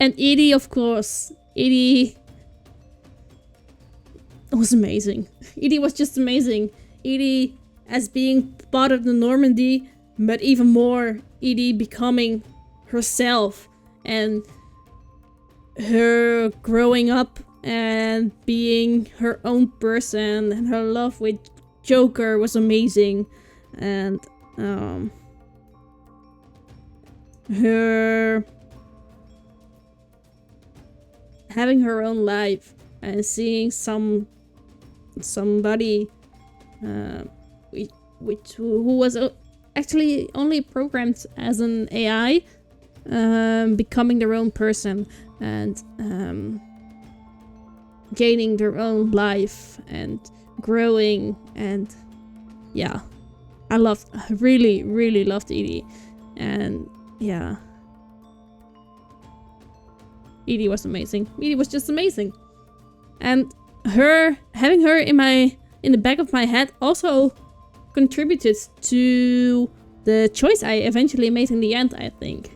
And EDI, of course. EDI was amazing. EDI was just amazing. EDI as being part of the Normandy, but even more, EDI becoming herself and her growing up and being her own person, and her love with Joker was amazing. And her having her own life and seeing somebody who was actually only programmed as an AI, becoming their own person and gaining their own life and growing. And yeah, I really loved EDI. And yeah, EDI was amazing. EDI was just amazing. And having her in the back of my head also contributed to the choice I eventually made in the end, I think.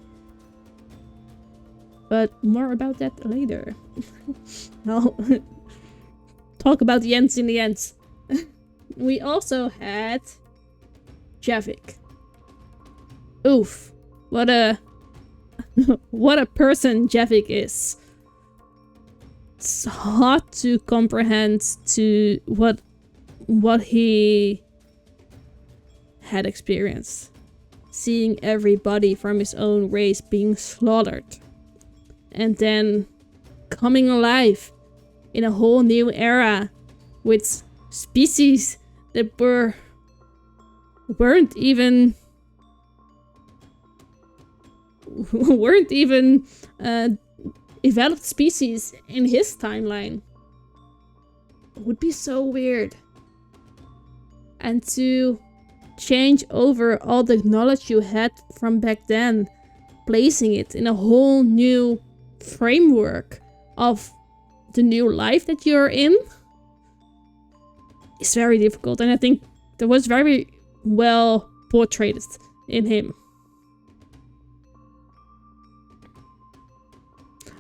But more about that later. I'll talk about the ends in the end. We also had Javik. Oof. What a person Javik is. It's hard to comprehend to what he had experienced. Seeing everybody from his own race being slaughtered. And then coming alive in a whole new era with species that weren't even developed species in his timeline. It would be so weird. and to change over all the knowledge you had from back then, placing it in a whole new framework of the new life that you're in, is very difficult. And I think that was very well portrayed in him.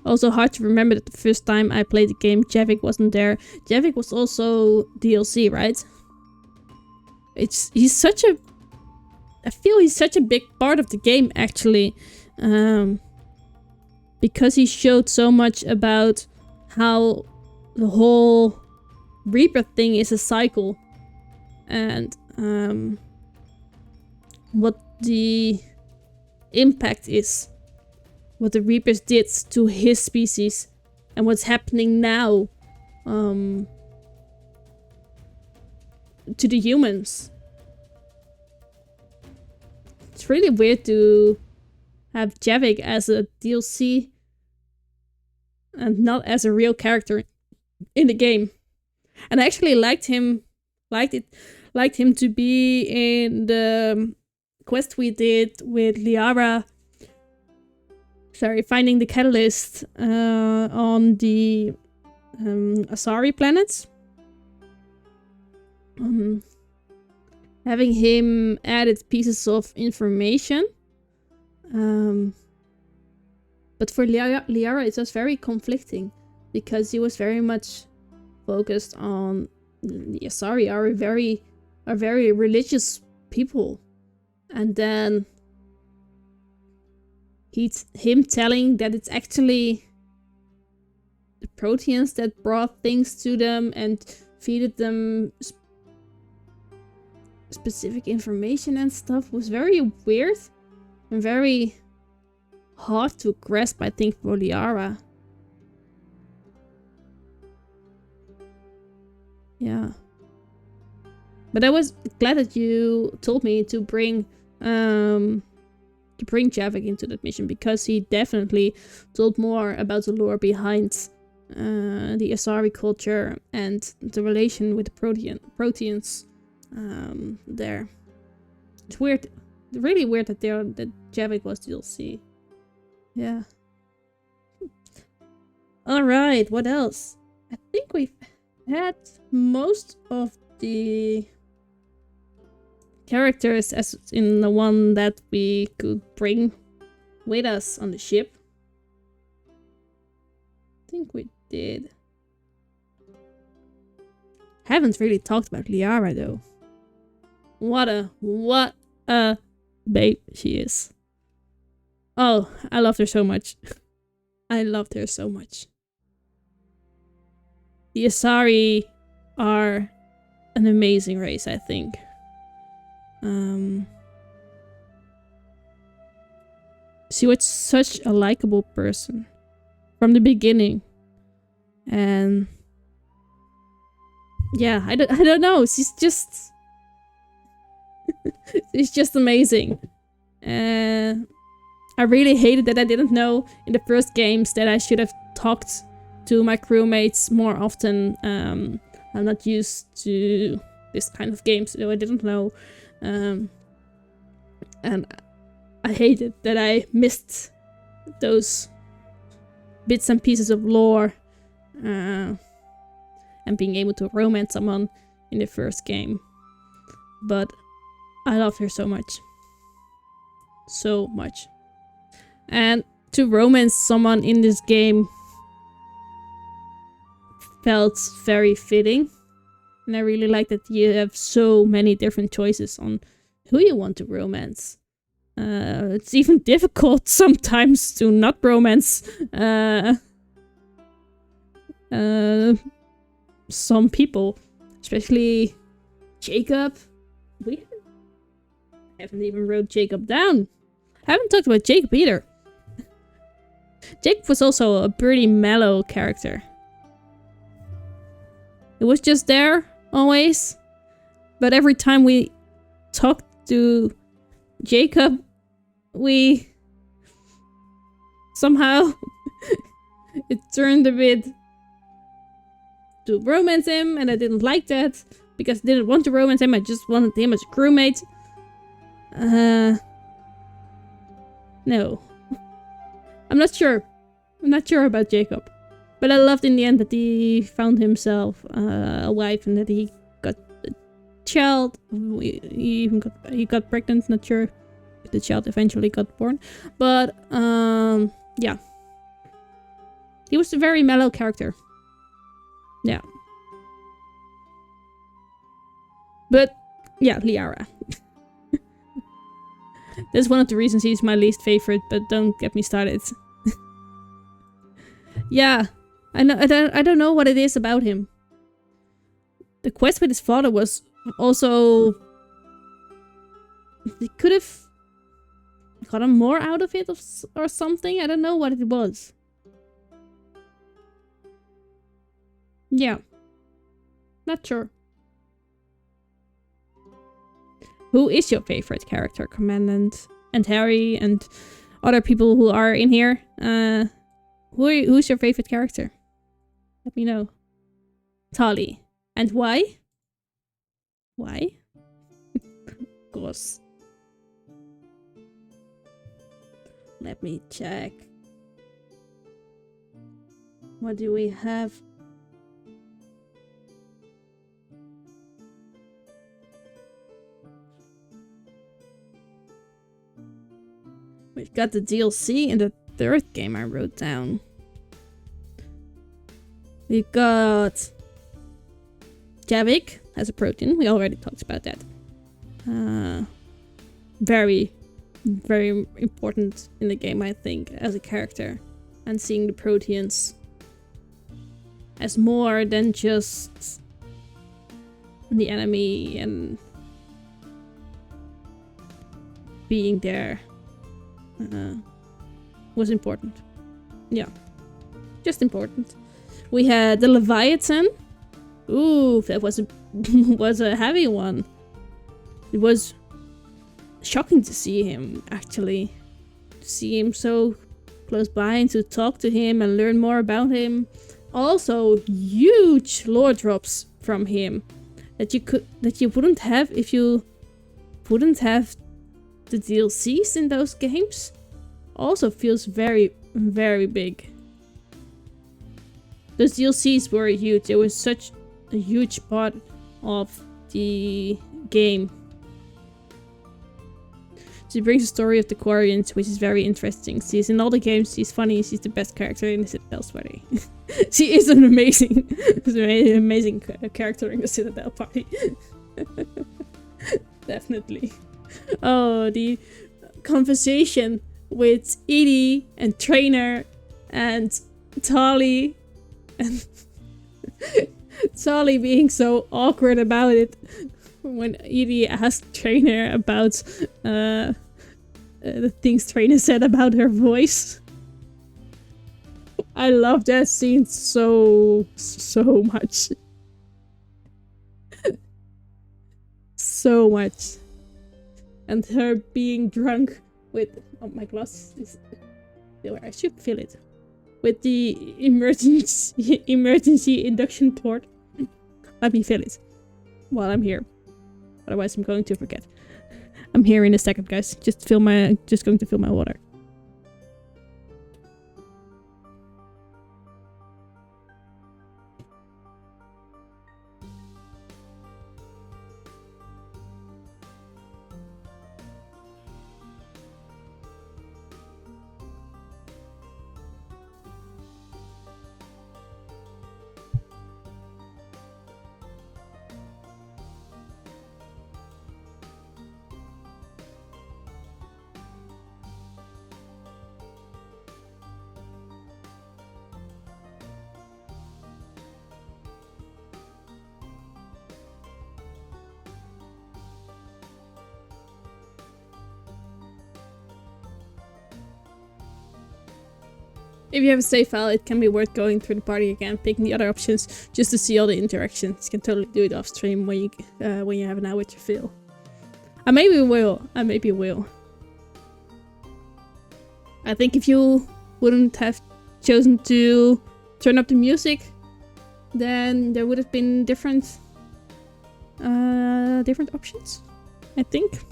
Also hard to remember that the first time I played the game, Javik wasn't there. Javik was also DLC, right? He's such a... I feel he's such a big part of the game, actually. Because he showed so much about how the whole Reaper thing is a cycle. And what the impact is. What the Reapers did to his species. And what's happening now to the humans. It's really weird to have Javik as a DLC and not as a real character in the game. And I actually liked him to be in the quest we did with Liara. Sorry, finding the catalyst on the Asari planets. Having him added pieces of information. But for Liara, it was very conflicting because he was very much focused on the Asari are very religious people, and then him telling that it's actually the Proteans that brought things to them and feeded them specific information and stuff was very weird and very hard to grasp, I think, for Liara. Yeah. But I was glad that you told me to bring Javik into that mission, because he definitely told more about the lore behind the Asari culture and the relation with the Proteans there. It's weird, really weird that Javik was DLC. Yeah. Alright, what else? I think we've had most of the characters as in the one that we could bring with us on the ship. I think we did. Haven't really talked about Liara though. What a babe she is. Oh, I loved her so much. I loved her so much. The Asari are an amazing race, I think. She was such a likable person from the beginning, and yeah, I don't know. She's just she's just amazing. I really hated that I didn't know in the first games that I should have talked to my crewmates more often. I'm not used to this kind of games, so I didn't know. And I hated that I missed those bits and pieces of lore and being able to romance someone in the first game. But I loved her so much. So much. And to romance someone in this game felt very fitting. And I really like that you have so many different choices on who you want to romance. It's even difficult sometimes to not romance some people. Especially Jacob. We haven't even wrote Jacob down. I haven't talked about Jacob either. Jacob was also a pretty mellow character. It was just there, always. But every time we talked to Jacob, we somehow it turned a bit to romance him, and I didn't like that. because I didn't want to romance him, I just wanted him as a crewmate. No. I'm not sure. I'm not sure about Jacob. But I loved in the end that he found himself a wife and that he got a child. He got pregnant, not sure if the child eventually got born. But, yeah. He was a very mellow character. Yeah. But, yeah, Liara. That's one of the reasons he's my least favorite, but don't get me started. Yeah. I don't know what it is about him. The quest with his father was also... They could have gotten more out of it or something. I don't know what it was. Yeah. Not sure. Who is your favorite character, Commandant? And Harry and other people who are in here? Who's your favorite character? Let me know. Tali. And why? Why? Of course. Let me check. What do we have? We've got the DLC in the third game I wrote down. We got Javik as a protein. We already talked about that. Very, very important in the game, I think, as a character. And seeing the Proteans as more than just the enemy and being there was important. Yeah, just important. We had the Leviathan. Ooh, that was a was a heavy one. It was shocking to see him, actually. To see him so close by and to talk to him and learn more about him. Also, huge lore drops from him that you wouldn't have if you wouldn't have the DLCs in those games. Also feels very, very big. Those DLCs were huge. It was such a huge part of the game. She brings the story of the Quarians, which is very interesting. She's in all the games, she's funny, she's the best character in the Citadel Party. She is an amazing character in the Citadel Party. Definitely. Oh, the conversation with Edie and Trainer and Tali and Tali being so awkward about it when Edie asked Trainer about the things Trainer said about her voice. I love that scene so much. So much. And her being drunk with... Oh, my glass is... I should fill it. With the emergency induction port. Let me fill it while I'm here. Otherwise I'm going to forget. I'm here in a second, guys. Just going to fill my water. If you have a save file, it can be worth going through the party again, picking the other options, just to see all the interactions. You can totally do it off stream when you have an hour to fill. I maybe will. I think if you wouldn't have chosen to turn up the music, then there would have been different different options, I think.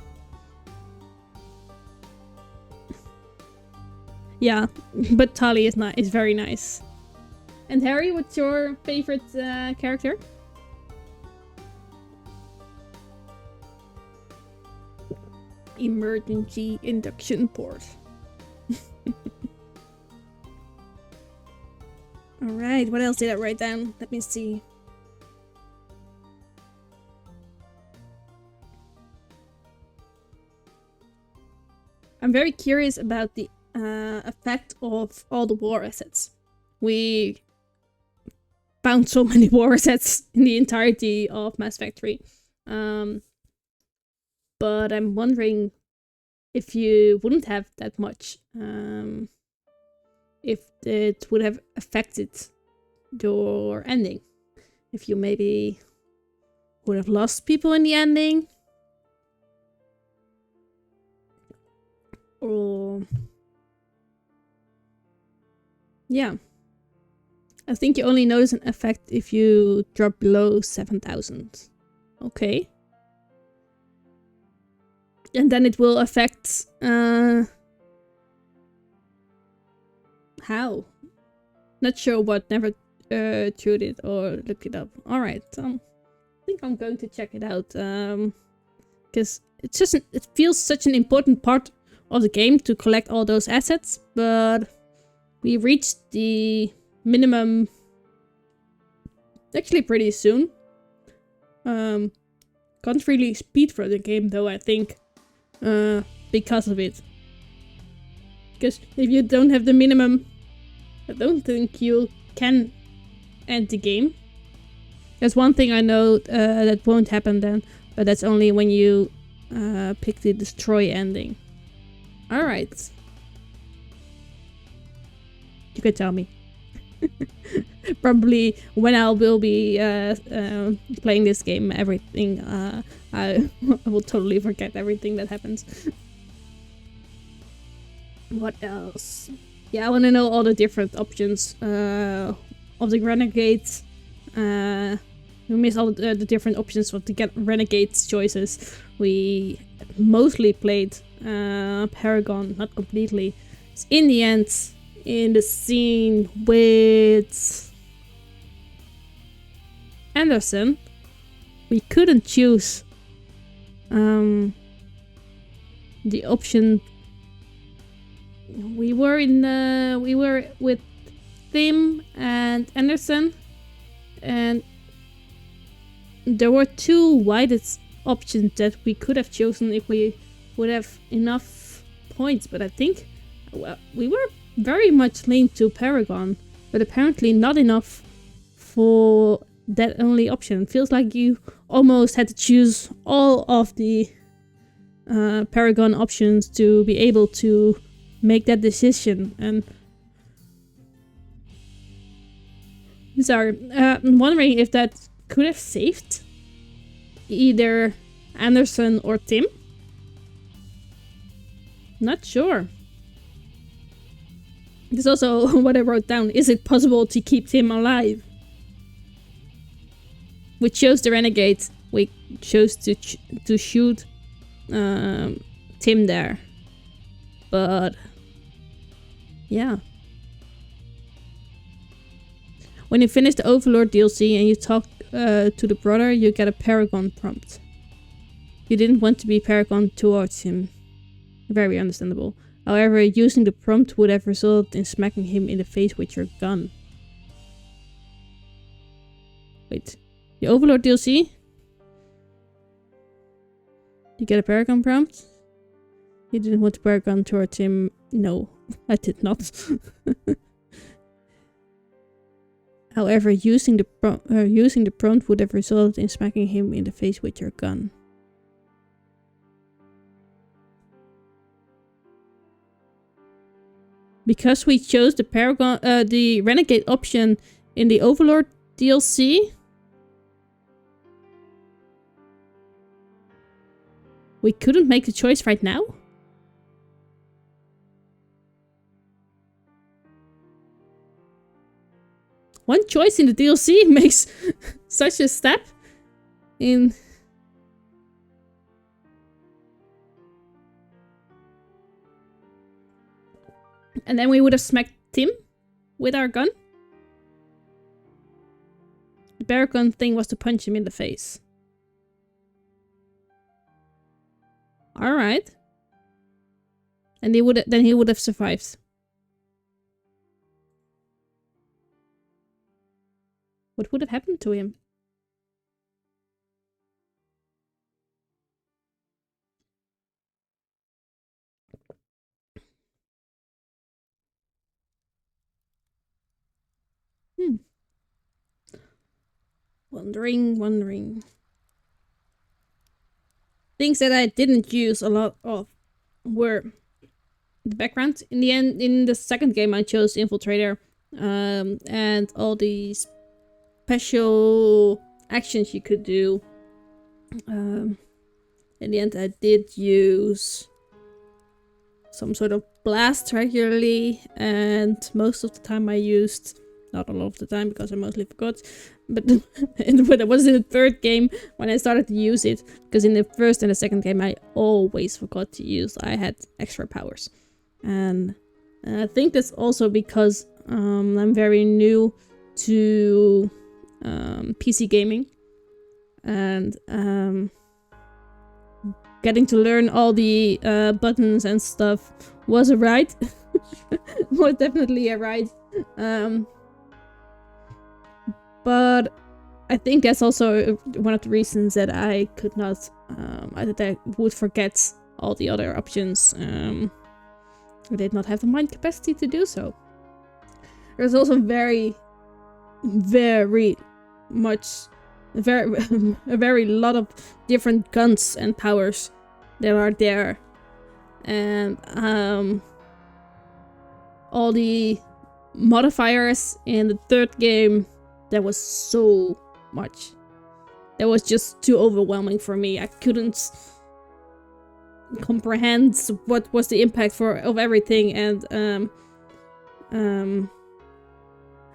Yeah, but Tali is very nice. And Harry, what's your favorite character? Emergency induction port. Alright, what else did I write down? Let me see. I'm very curious about the effect of all the war assets. We found so many war assets in the entirety of Mass Effect 3. But I'm wondering if you wouldn't have that much, if it would have affected your ending. If you maybe would have lost people in the ending. Or... yeah. I think you only notice an effect if you drop below 7,000. Okay. And then it will affect... how? Not sure what, never tried it or looked it up. Alright, I think I'm going to check it out. Because it's just it feels such an important part of the game to collect all those assets, but we reached the minimum actually pretty soon. Can't really speed for the game though, I think, because of it. Because if you don't have the minimum, I don't think you can end the game. There's one thing I know that won't happen then, but that's only when you pick the destroy ending. Alright. You could tell me. Probably when I will be playing this game, everything, I will totally forget everything that happens. What else? Yeah, I want to know all the different options of the renegades. We missed all the different options of the renegades choices. We mostly played Paragon, not completely. So in the end, in the scene with Anderson, we couldn't choose the option. We were with Tim and Anderson, and there were two widest options that we could have chosen if we would have enough points, but I think we were very much linked to Paragon, but apparently not enough for that only option. Feels like you almost had to choose all of the Paragon options to be able to make that decision. And sorry, I'm wondering if that could have saved either Anderson or Tim. Not sure. This is also what I wrote down. Is it possible to keep Tim alive? We chose the renegade. We chose to shoot Tim there. But yeah. When you finish the Overlord DLC and you talk to the brother, you get a Paragon prompt. You didn't want to be Paragon towards him. Very understandable. However, using the prompt would have resulted in smacking him in the face with your gun. Wait. The Overlord DLC? You get a Paragon prompt? You didn't want to Paragon towards him? No, I did not. However, using the prompt would have resulted in smacking him in the face with your gun. Because we chose the Paragon, the Renegade option in the Overlord DLC, we couldn't make the choice right now? One choice in the DLC makes such a step in And then we would have smacked Tim with our gun. The bear gun thing was to punch him in the face. Alright. And then he would have survived. What would have happened to him? Wondering. Things that I didn't use a lot of were the background. In the end, in the second game, I chose Infiltrator, and all the special actions you could do. In the end, I did use some sort of blast regularly, and most of the time I used, not a lot of the time because I mostly forgot, but when I was in the third game when I started to use it, because in the first and the second game I always forgot to use. I had extra powers, and I think that's also because I'm very new to PC gaming, and getting to learn all the buttons and stuff was a ride. Was definitely a ride. But I think that's also one of the reasons that I could not, that I would forget all the other options. I did not have the mind capacity to do so. There's also very lot of different guns and powers that are there. And all the modifiers in the third game, there was so much. That was just too overwhelming for me. I couldn't comprehend what was the impact of everything, and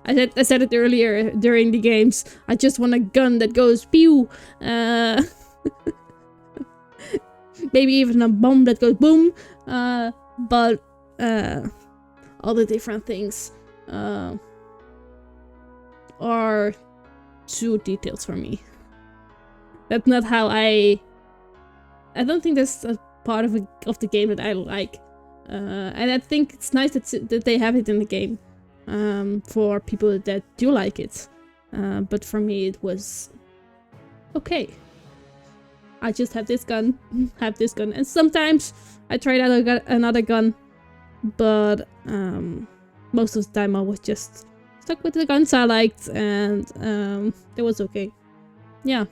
I said it earlier during the games. I just want a gun that goes pew. Maybe even a bomb that goes boom. But all the different things are too detailed for me. That's not how I don't think that's a part of the game that I like. And I think it's nice that they have it in the game for people that do like it. But for me it was okay. I just have this gun, and sometimes I tried out another gun, but most of the time I was just stuck with the guns I liked, and it was okay. Yeah.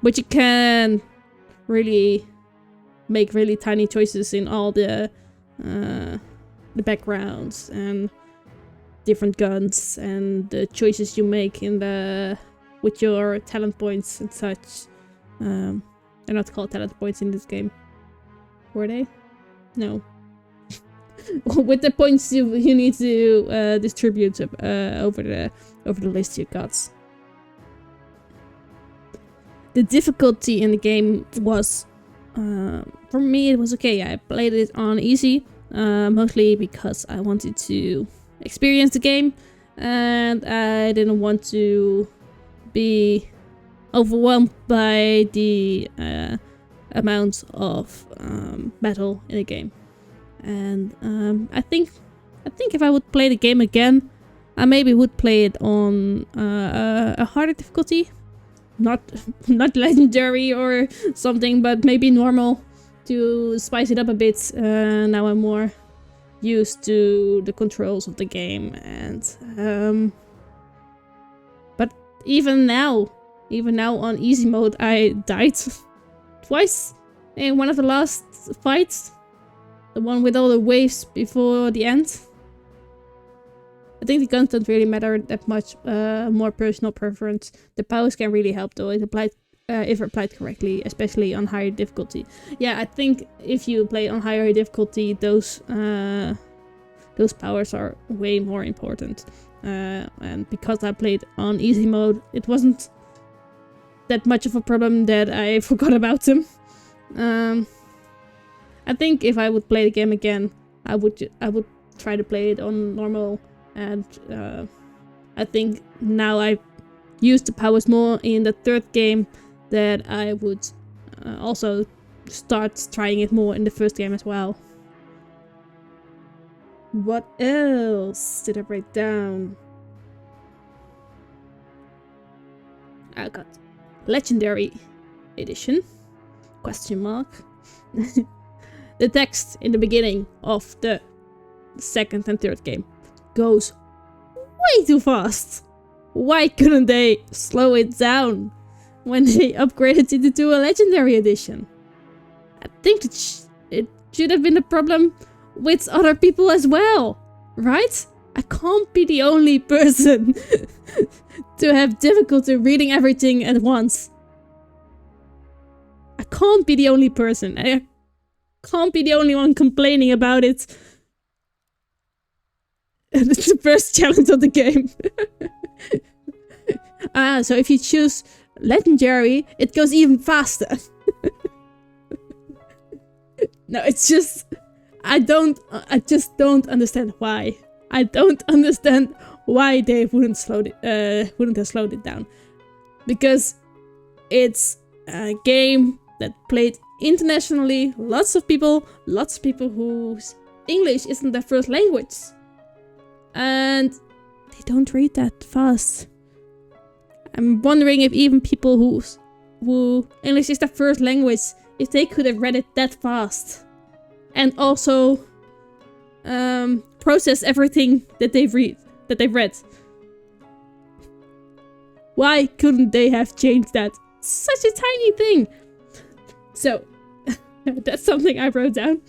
But you can really make really tiny choices in all the backgrounds and different guns, and the choices you make with your talent points and such. They're not called talent points in this game. Were they? No. With the points you need to distribute over the list you got. The difficulty in the game was, for me, it was okay. I played it on easy, mostly because I wanted to experience the game, and I didn't want to be overwhelmed by the amount of battle in the game. And I think if I would play the game again, I maybe would play it on a harder difficulty, not legendary or something, but maybe normal, to spice it up a bit. Now I'm more used to the controls of the game, and but even now on easy mode, I died twice in one of the last fights. The one with all the waves before the end. I think the guns don't really matter that much. More personal preference. The powers can really help though, if applied correctly, especially on higher difficulty. Yeah, I think if you play on higher difficulty, those powers are way more important. And because I played on easy mode, it wasn't that much of a problem that I forgot about them. I think if I would play the game again, I would try to play it on normal, and I think now I've used the powers more in the third game, that I would also start trying it more in the first game as well. What else did I break down? I got Legendary Edition, question mark. The text in the beginning of the second and third game goes way too fast. Why couldn't they slow it down when they upgraded it to a Legendary Edition? I think it should have been a problem with other people as well, right? I can't be the only person to have difficulty reading everything at once. I can't be the only person. I can't be the only one complaining about it. It's the first challenge of the game. So if you choose Legendary, it goes even faster. No, it's just... I just don't understand why. I don't understand why they wouldn't have slowed it down. Because it's a game that played internationally, lots of people whose English isn't their first language. And they don't read that fast. I'm wondering if even people who English is their first language, if they could have read it that fast. And also process everything that they've read. Why couldn't they have changed that? Such a tiny thing. So that's something I wrote down.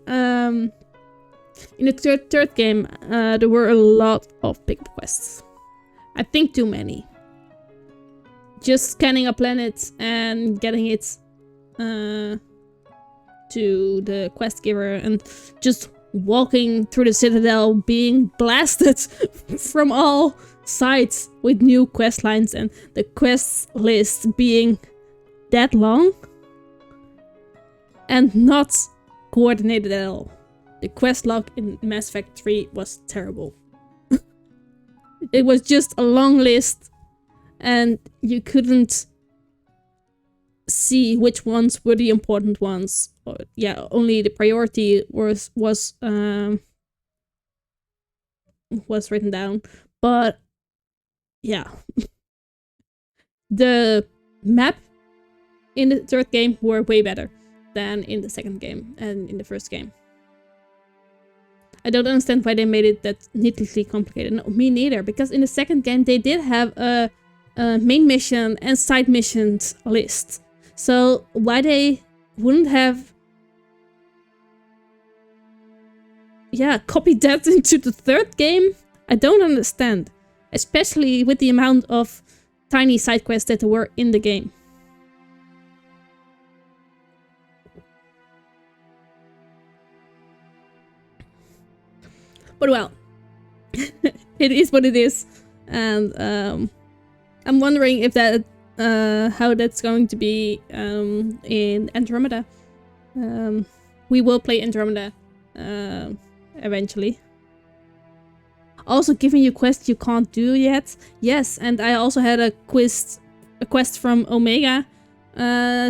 In the third game, there were a lot of big quests. I think too many. Just scanning a planet and getting it to the quest giver, and just walking through the citadel, being blasted from all sides with new quest lines, and the quest list being that long and not coordinated at all. The quest log in Mass Effect 3 was terrible. It was just a long list, and you couldn't see which ones were the important ones. Or, yeah, only the priority was written down. But yeah, the map in the third game were way better than in the second game and in the first game. I don't understand why they made it that needlessly complicated. No, me neither, because in the second game they did have a main mission and side missions list. So why they wouldn't have copied that into the third game, I don't understand. Especially with the amount of tiny side quests that there were in the game. But well, it is what it is, and I'm wondering if that how that's going to be in Andromeda. We will play Andromeda eventually. Also giving you quests you can't do yet. Yes, and I also had a quest from Omega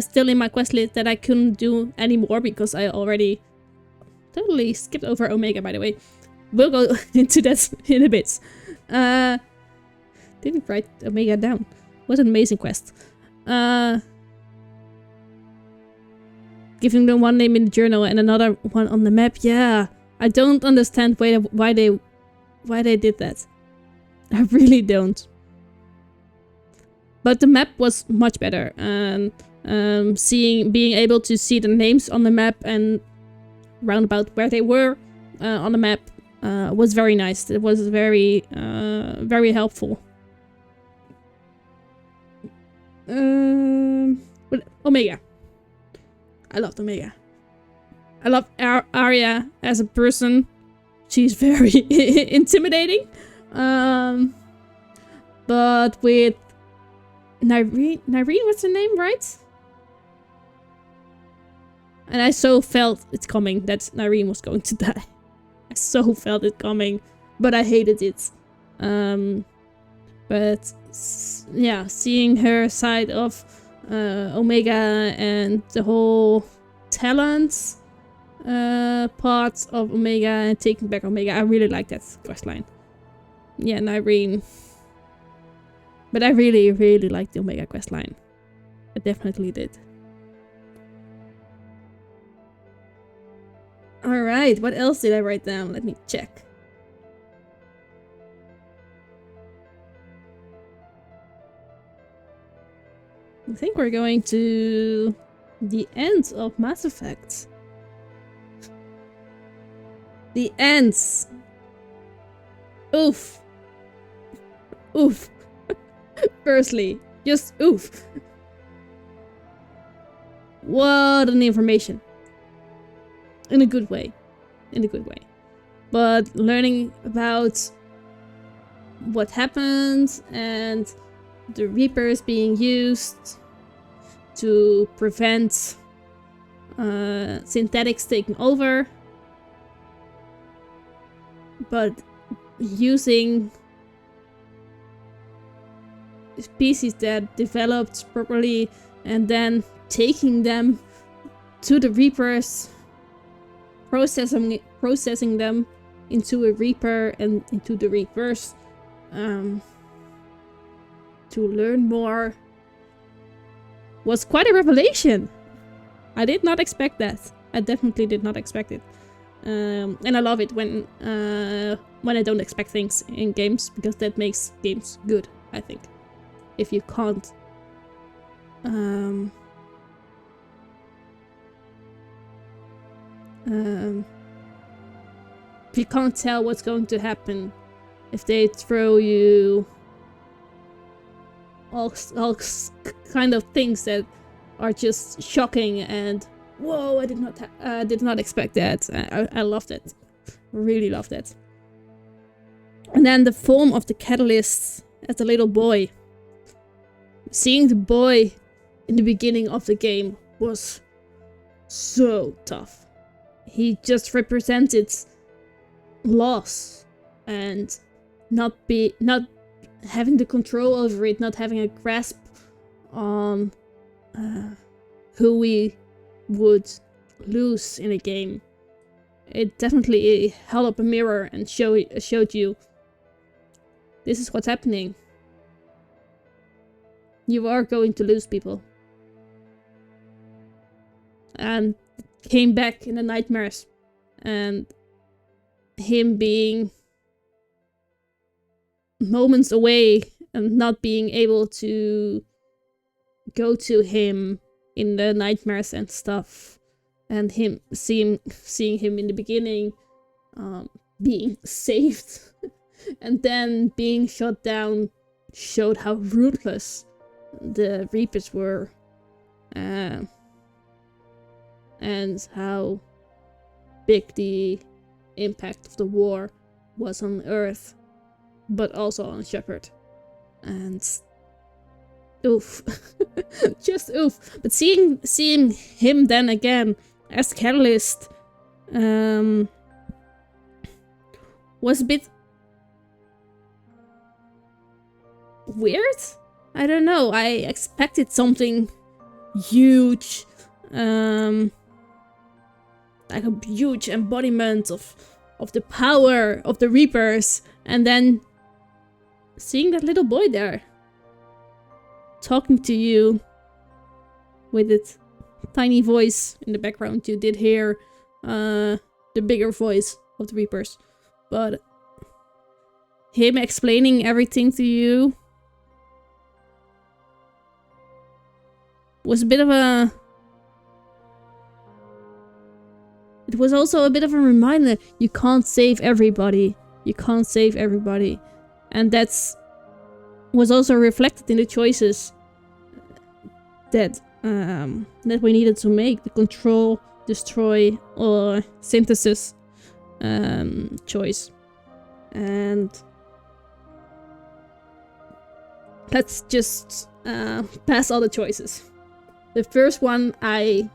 still in my quest list that I couldn't do anymore because I already totally skipped over Omega, by the way. We'll go into that in a bit. Didn't write Omega down. What an amazing quest. Giving them one name in the journal and another one on the map. Yeah, I don't understand why they did that. I really don't. But the map was much better, and being able to see the names on the map and roundabout where they were on the map was very nice. It was very helpful. But Omega. I loved Omega. I love Arya as a person. She's very intimidating. But with Nyreen, what's her name, right? And I so felt it coming that Nyreen was going to die. I so felt it coming, but I hated it. But yeah, seeing her side of Omega and the whole talents part of Omega and taking back Omega, I really like that questline. Yeah, and but I really, really liked the Omega questline. I definitely did. Alright, what else did I write down? Let me check. I think we're going to the end of Mass Effect. The ends. Oof. Oof. Firstly, just oof. What an information. In a good way. In a good way. But learning about what happened and the Reapers being used to prevent synthetics taking over, but using species that developed properly and then taking them to the Reapers, processing them into a Reaper and into the Reapers to learn more was quite a revelation. I did not expect that. I definitely did not expect it. And I love it when I don't expect things in games, because that makes games good, I think. If you can't if you can't tell what's going to happen, if they throw you all kind of things that are just shocking and whoa, I did not expect that. I loved it, really loved it. And then the form of the Catalyst as a little boy. Seeing the boy in the beginning of the game was so tough. He just represented loss and not having the control over it, not having a grasp on who we would lose in a game. It definitely held up a mirror and showed you, this is what's happening. You are going to lose people. And came back in the nightmares, and him being moments away and not being able to go to him in the nightmares and stuff, and him seeing him in the beginning being saved and then being shot down showed how ruthless the Reapers were, and how big the impact of the war was on Earth, but also on Shepard. And oof. Just oof. But seeing him then again as Catalyst was a bit weird. I don't know. I expected something huge, like a huge embodiment of the power of the Reapers, and then seeing that little boy there talking to you with its tiny voice in the background. You did hear the bigger voice of the Reapers, but him explaining everything to you was a bit of a... It was also a bit of a reminder, you can't save everybody. You can't save everybody. And that's was also reflected in the choices that we needed to make. The control, destroy, or synthesis choice. And let's just pass all the choices. The first one I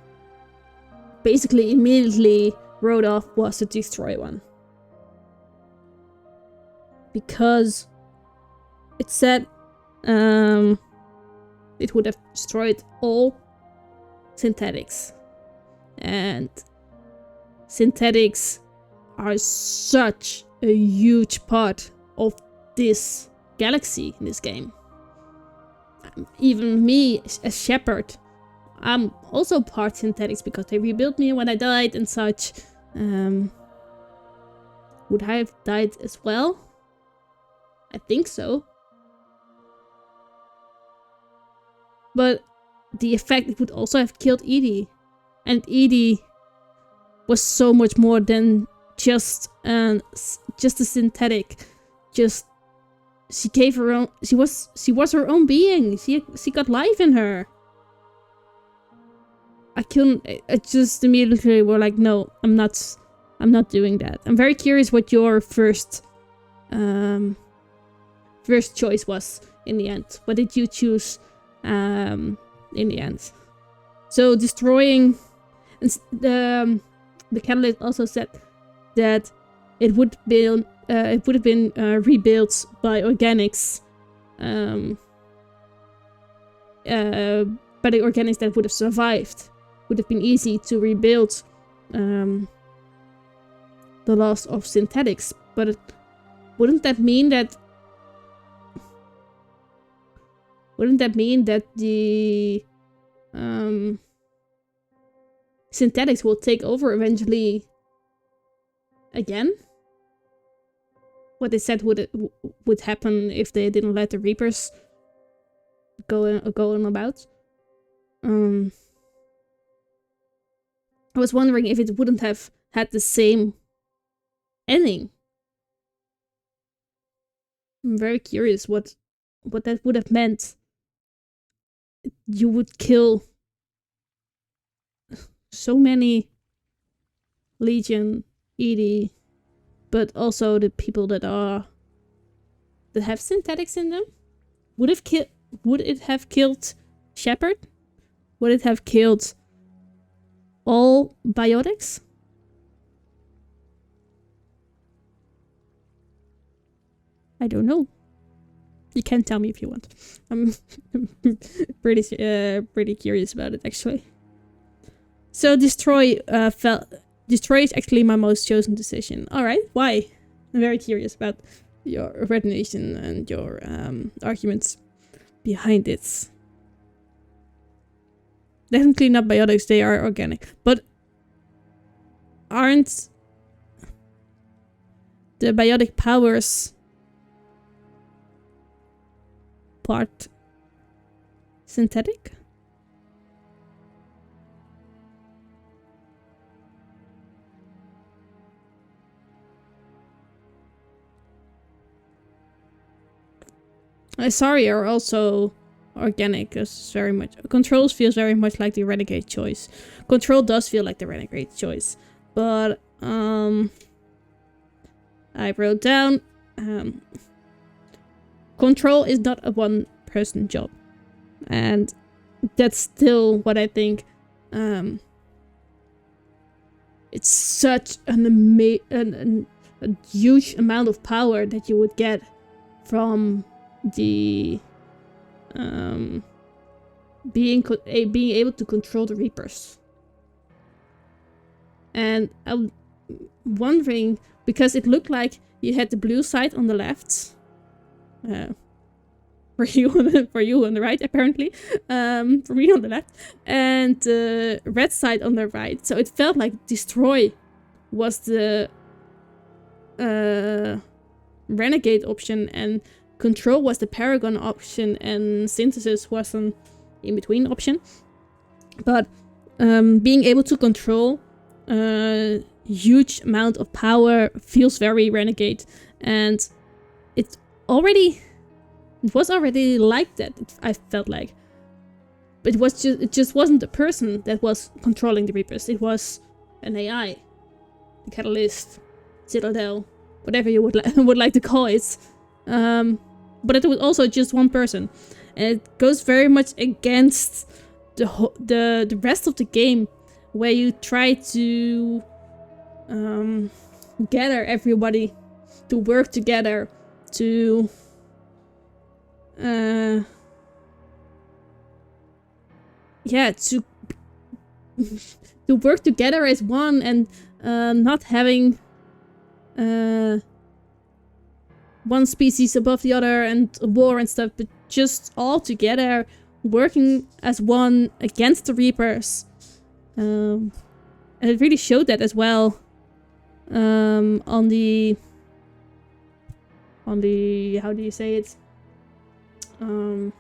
basically immediately wrote off was the destroy one. because it said it would have destroyed all synthetics. And synthetics are such a huge part of this galaxy in this game. Even me, as Shepard, I'm also part synthetics because they rebuilt me when I died and such. Would I have died as well? I think so. But the effect would also have killed Edie. And Edie was so much more than just a synthetic. She gave her own. She was her own being. She got life in her. I just immediately were like, no, I'm not doing that. I'm very curious what your first choice was in the end. What did you choose in the end? So destroying, and the catalyst also said that it would have been rebuilt by organics, by the organics that would have survived. Would have been easy to rebuild the loss of synthetics, but wouldn't that mean that the synthetics will take over eventually again? What they said would happen if they didn't let the Reapers go on about. I was wondering if it wouldn't have had the same ending. I'm very curious what that would have meant. You would kill so many Legion, Edie, but also the people that have synthetics in them. Would it have killed Shepard? Would it have killed all biotics? I don't know. You can tell me if you want. I'm pretty curious about it, actually. So Destroy is actually my most chosen decision. All right, why? I'm very curious about your retination and your arguments behind it. Definitely not biotics, they are organic. But aren't the biotic powers part synthetic? Sorry, are also organic. Is very much Controls feels very much like the Renegade choice. Control does feel like the Renegade choice, but I wrote down Control is not a one-person job, and that's still what I think. It's such a huge amount of power that you would get from the being able to control the Reapers. And I'm wondering, because it looked like you had the blue side on the left, for you on the right, apparently, for me on the left, and the red side on the right. So it felt like Destroy was the Renegade option, and Control was the Paragon option, and Synthesis was an in-between option. But being able to control a huge amount of power feels very Renegade, and it was already like that. I felt like, but it just wasn't a person that was controlling the Reapers. It was an AI, the Catalyst, Citadel, whatever you would like to call it. But it was also just one person, and it goes very much against the rest of the game, where you try to gather everybody to work together to to work together as one, and not having one species above the other and a war and stuff, but just all together working as one against the Reapers. And it really showed that as well on the how do you say it, in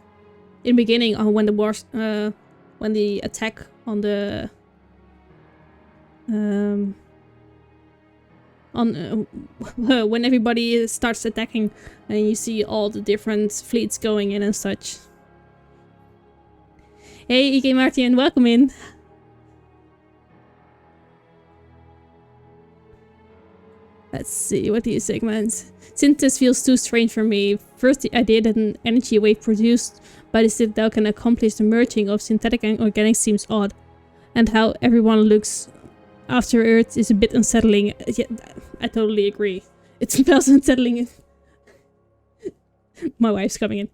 the beginning, when the wars when the attack on the when everybody starts attacking and you see all the different fleets going in and such. Hey EK Martin, welcome in. Let's see, what do you say, man? Synthesis feels too strange for me. First, the idea that an energy wave produced by the Citadel can accomplish the merging of synthetic and organic seems odd. And how everyone looks after Earth is a bit unsettling. Yeah, I totally agree. It smells unsettling. My wife's coming in.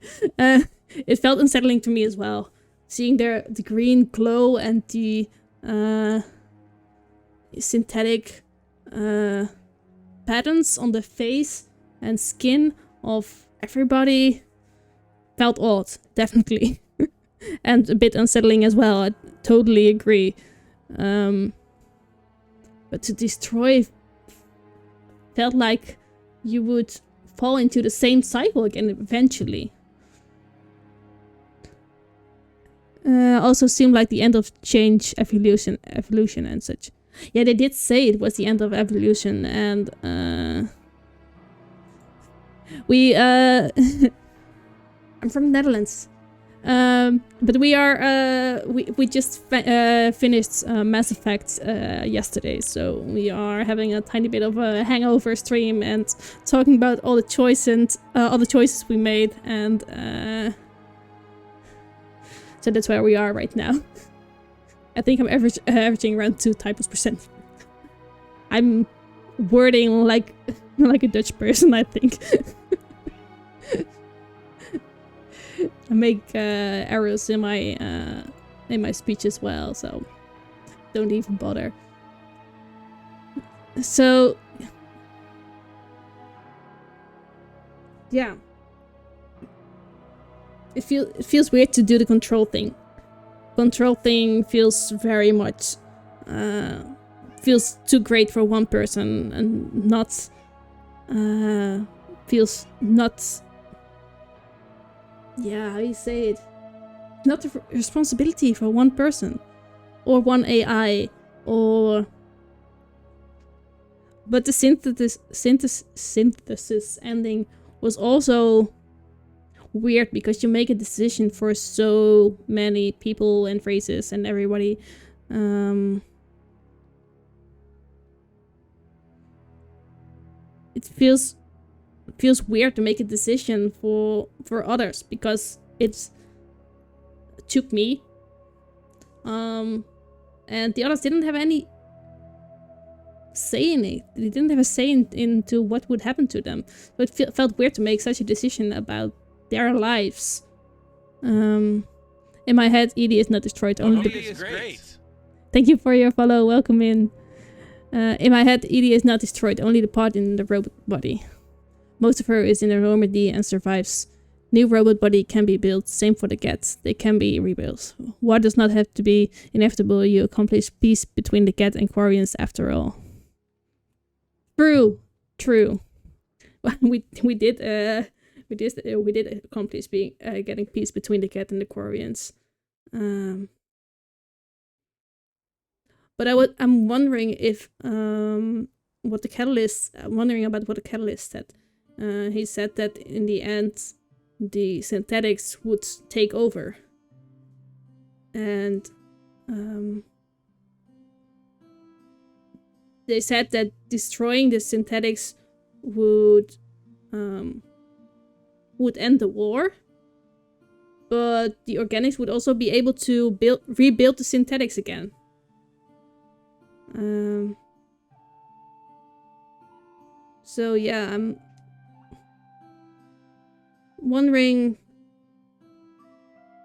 It felt unsettling to me as well. Seeing the green glow and the synthetic patterns on the face and skin of everybody felt odd, definitely. And a bit unsettling as well, I totally agree. But to destroy felt like you would fall into the same cycle again eventually. Also seemed like the end of change, evolution and such. Yeah, they did say it was the end of evolution, and we I'm from the Netherlands, but we are we just finished Mass Effect yesterday, so we are having a tiny bit of a hangover stream and talking about all the choices we made, and so that's where we are right now. I think I'm averaging around 2 typos %. I'm wording like a Dutch person, I think. I make errors in my speech as well, so don't even bother. So yeah, it feels weird to do the control thing. Control thing feels very much feels too great for one person, and not feels not, yeah, how you say it, not a responsibility for one person or one AI, or but the synthesis ending was also weird, because you make a decision for so many people and phrases and everybody. It feels weird to make a decision for others, because it took me, and the others didn't have any say in it. They didn't have a say into what would happen to them. So it felt weird to make such a decision about their lives. In my head, Edie is not destroyed. Only Edie is great. Thank you for your follow. Welcome in. In my head, Edie is not destroyed. Only the part in the robot body. Most of her is in the Normandy and survives. New robot body can be built. Same for the Geth. They can be rebuilt. War does not have to be inevitable. You accomplish peace between the Geth and Quarians after all. True. we did accomplish getting peace between the Geth and the Quarians. But I'm wondering if what the Catalyst. I'm wondering about what the Catalyst said. He said that in the end, the synthetics would take over, and they said that destroying the synthetics would end the war, but the organics would also be able to rebuild the synthetics again. So yeah, wondering.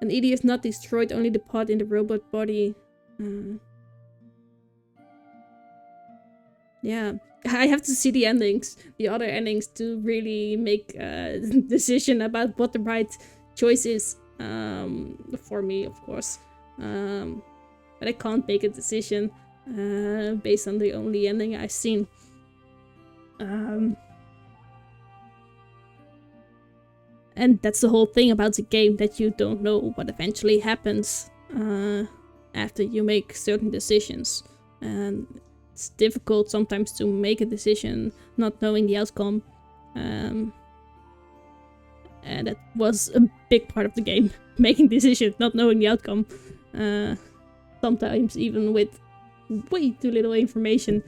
An ED is not destroyed, only the part in the robot body. Yeah, I have to see the endings, the other endings, to really make a decision about what the right choice is for me, of course. But I can't make a decision based on the only ending I've seen. And that's the whole thing about the game, that you don't know what eventually happens after you make certain decisions. And it's difficult sometimes to make a decision not knowing the outcome. And that was a big part of the game, making decisions, not knowing the outcome. Sometimes even with way too little information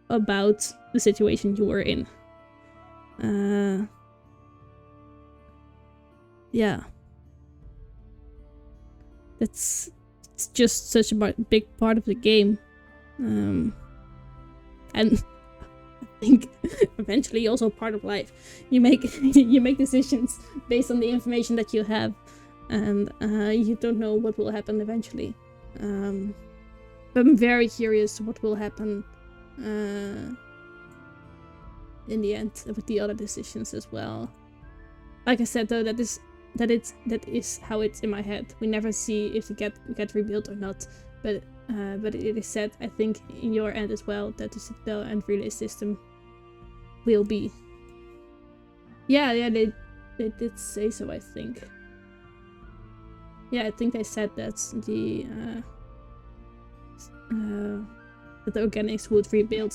about the situation you were in. Yeah. It's just such a big part of the game. And I think eventually also part of life. You make decisions based on the information that you have, and you don't know what will happen eventually. But I'm very curious what will happen in the end with the other decisions as well. Like I said, though, that is how it's in my head. We never see if it get revealed or not, but it is said, I think, in your end as well, that the Citadel and relay system will be. Yeah, they did say so, I think. Yeah, I think they said that the organics would rebuild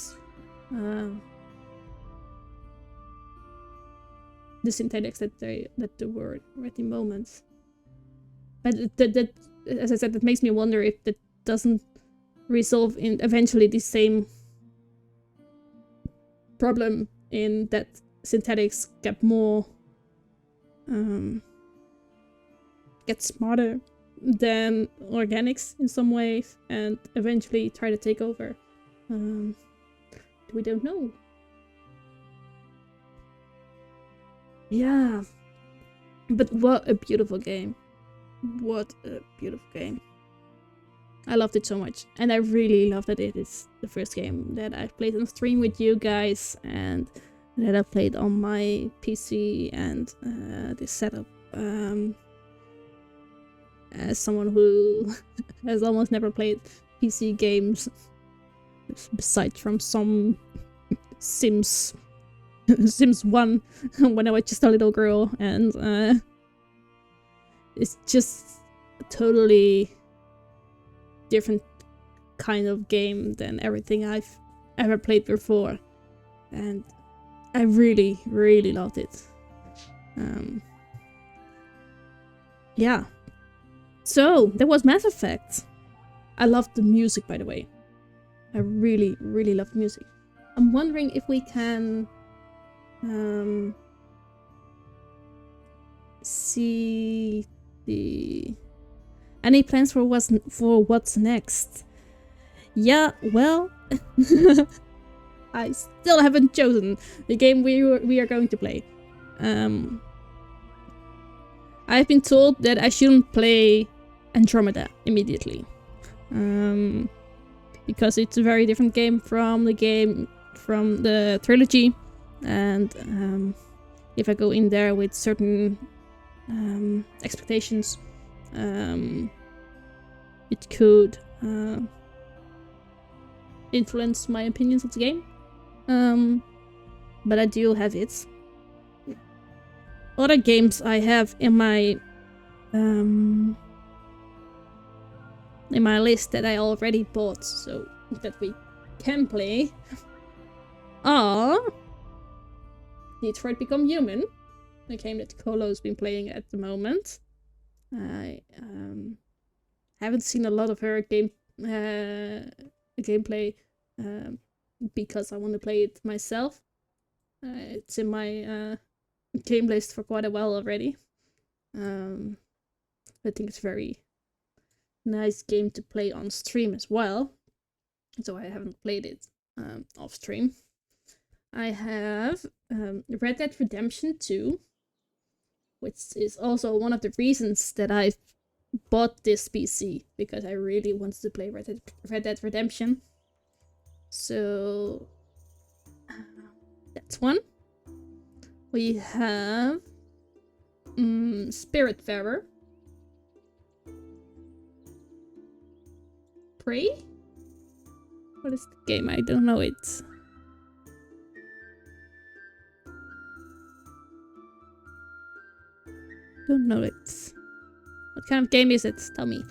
the synthetics that there were at the moment. But that, as I said, that makes me wonder if that doesn't resolve in eventually the same problem, in that synthetics get more get smarter than organics in some ways, and eventually try to take over. We don't know. Yeah, but what a beautiful game. What a beautiful game. I loved it so much, and I really love that it is the first game that I've played on stream with you guys, and that I played on my PC and this setup. As someone who has almost never played PC games, besides from some Sims 1 when I was just a little girl, and it's just a totally different kind of game than everything I've ever played before, and I really, really loved it. Yeah. So, that was Mass Effect. I loved the music, by the way. I really, really loved the music. I'm wondering if we can see the any plans for what's next. Yeah, well, I still haven't chosen the game we are going to play. I've been told that I shouldn't play Andromeda immediately, because it's a very different game from the trilogy, and if I go in there with certain expectations, it could influence my opinions of the game. But I do have it. Other games I have in my list that I already bought, so that we can play, are Detroit Become Human, a game that Colo's been playing at the moment. I haven't seen a lot of her gameplay because I want to play it myself. It's in my game list for quite a while already. I think it's a very nice game to play on stream as well, so I haven't played it off stream. I have Red Dead Redemption 2, which is also one of the reasons that I bought this PC, because I really wanted to play Red Dead Redemption. So that's one. We have Spiritfarer. Prey? What is the game? I don't know it. Don't know it. What kind of game is it? Tell me.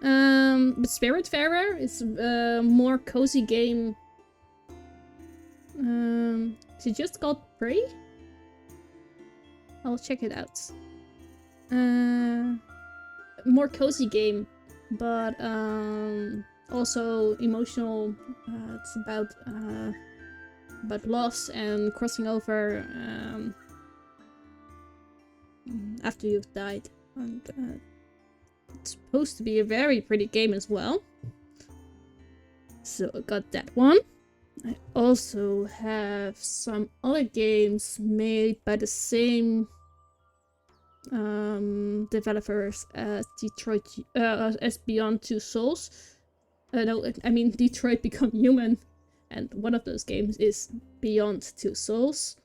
But Spiritfarer is a more cozy game. Is it just called Prey? I'll check it out. More cozy game, but also emotional. It's about loss and crossing over after you've died, and it's supposed to be a very pretty game as well. So I got that one. I also have some other games made by the same developers as as Beyond Two Souls. No, I mean Detroit Become Human, and one of those games is Beyond Two Souls.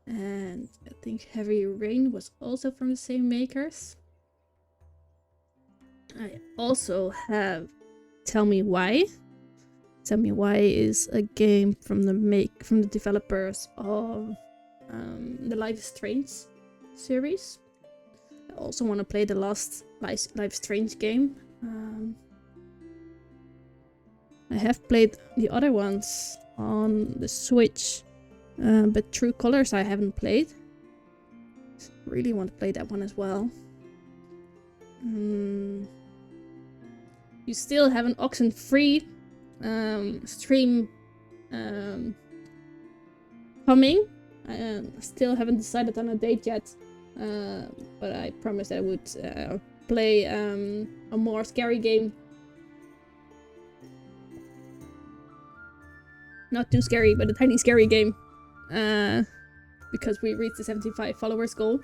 And I think Heavy Rain was also from the same makers. I also have Tell Me Why. Tell Me Why is a game from the developers of the Life is Strange series. I also want to play the last Life is Strange game. I have played the other ones on the Switch, but True Colors I haven't played. Really want to play that one as well. You still have an Oxenfree stream coming. I still haven't decided on a date yet, but I promised I would play a more scary game. Not too scary, but a tiny scary game, because we reached the 75 followers goal.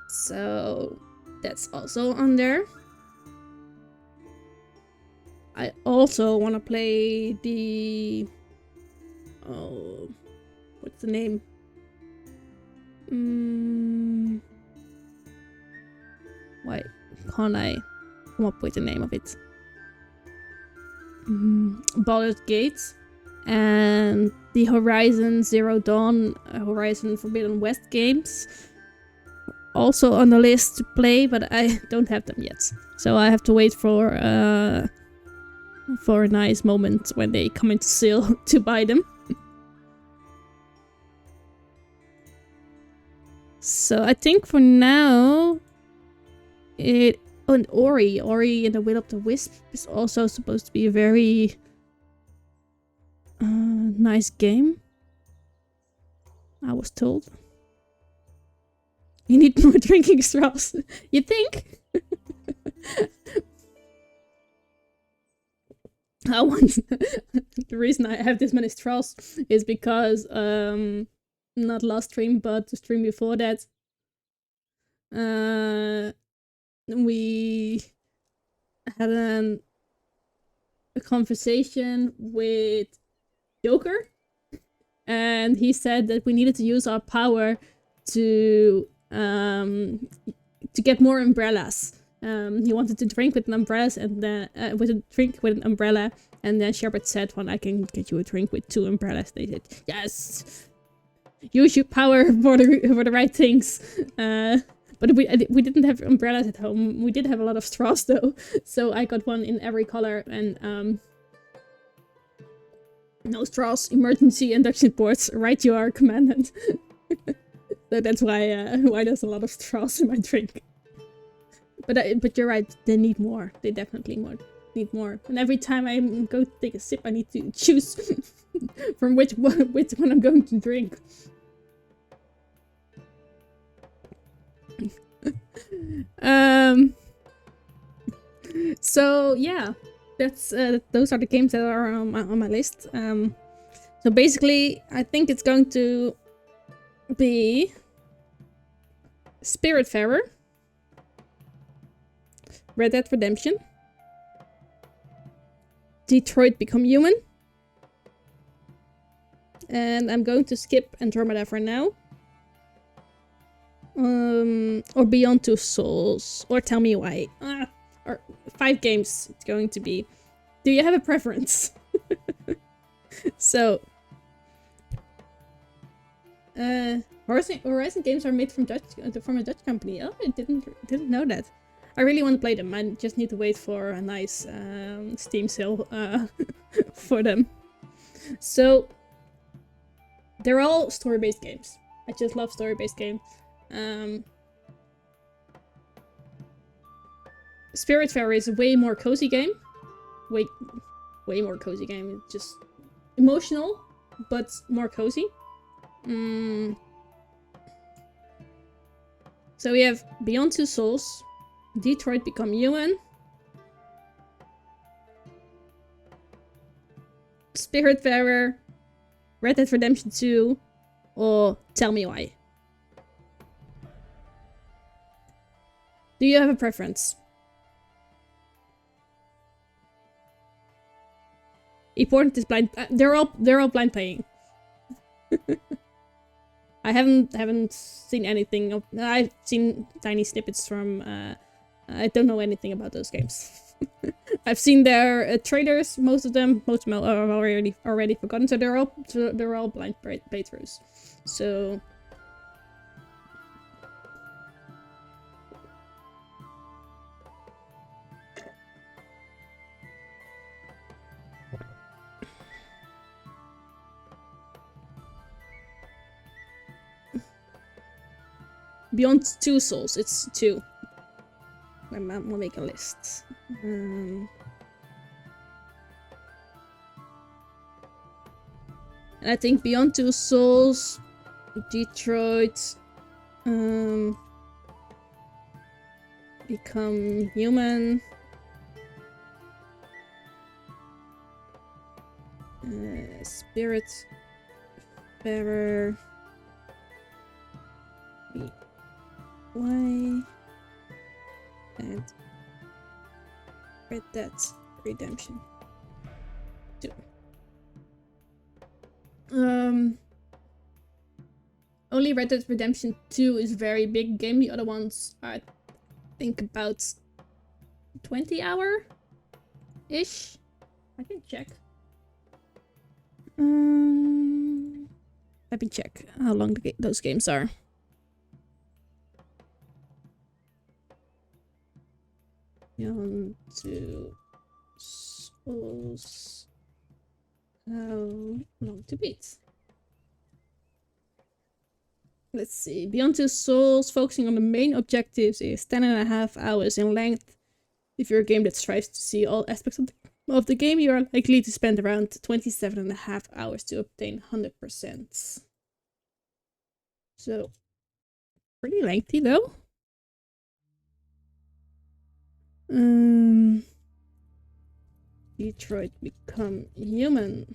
So that's also on there. I also want to play the... Oh, what's the name? Why can't I come up with the name of it? Baldur's Gate and the Horizon Zero Dawn, Horizon Forbidden West games. Also on the list to play, but I don't have them yet. So I have to wait for a nice moment when they come into sale to buy them. So I think for now, Ori and the Will of the Wisp is also supposed to be a very nice game, I was told. You need more drinking straws. You think? The reason I have this many straws is because not last stream, but the stream before that, we had a conversation with Joker, and he said that we needed to use our power to get more umbrellas. He wanted to drink with an umbrella, and then with a drink with an umbrella, and then Shepard said, "Well, I can get you a drink with 2 umbrellas." They said, "Yes, use your power for the right things." But we didn't have umbrellas at home. We did have a lot of straws though, so I got one in every color, and no straws, emergency induction ports. Right, you are, Commandant. So that's why there's a lot of straws in my drink. But you're right. They need more. They definitely need more. And every time I go to take a sip, I need to choose from which one I'm going to drink. So yeah, that's those are the games that are on my list. So basically, I think it's going to be Spiritfarer, Red Dead Redemption, Detroit Become Human, and I'm going to skip Andromeda for now. Or Beyond Two Souls, or Tell Me Why. Or 5 games it's going to be. Do you have a preference? So, Horizon games are made from a Dutch company. Oh, I didn't know that. I really want to play them. I just need to wait for a nice Steam sale for them. So, they're all story-based games. I just love story-based games. Spiritfarer is a way more cozy game. Way more cozy game. It's just emotional, but more cozy. So we have Beyond Two Souls, Detroit Become Human, Spiritfarer, Red Dead Redemption 2, or Tell Me Why. Do you have a preference? Important is blind. They're all blind playing. I haven't seen anything of. I've seen tiny snippets from. I don't know anything about those games. I've seen their trailers. Most of them are already forgotten. So they're all blind playthroughs. So. Beyond Two Souls, it's 2. I'll make a list. And I think Beyond Two Souls, Detroit, Become Human, Spiritfarer, Why, and Red Dead Redemption 2. Only Red Dead Redemption 2 is a very big game. The other ones are, I think, about 20-hour-ish. I can check. Let me check how long those games are. Beyond Two Souls. How long to beat? Let's see. Beyond Two Souls, focusing on the main objectives, is 10.5 hours in length. If you're a game that strives to see all aspects of the game, you are likely to spend around 27.5 hours to obtain 100%. So, pretty lengthy though. Detroit Become Human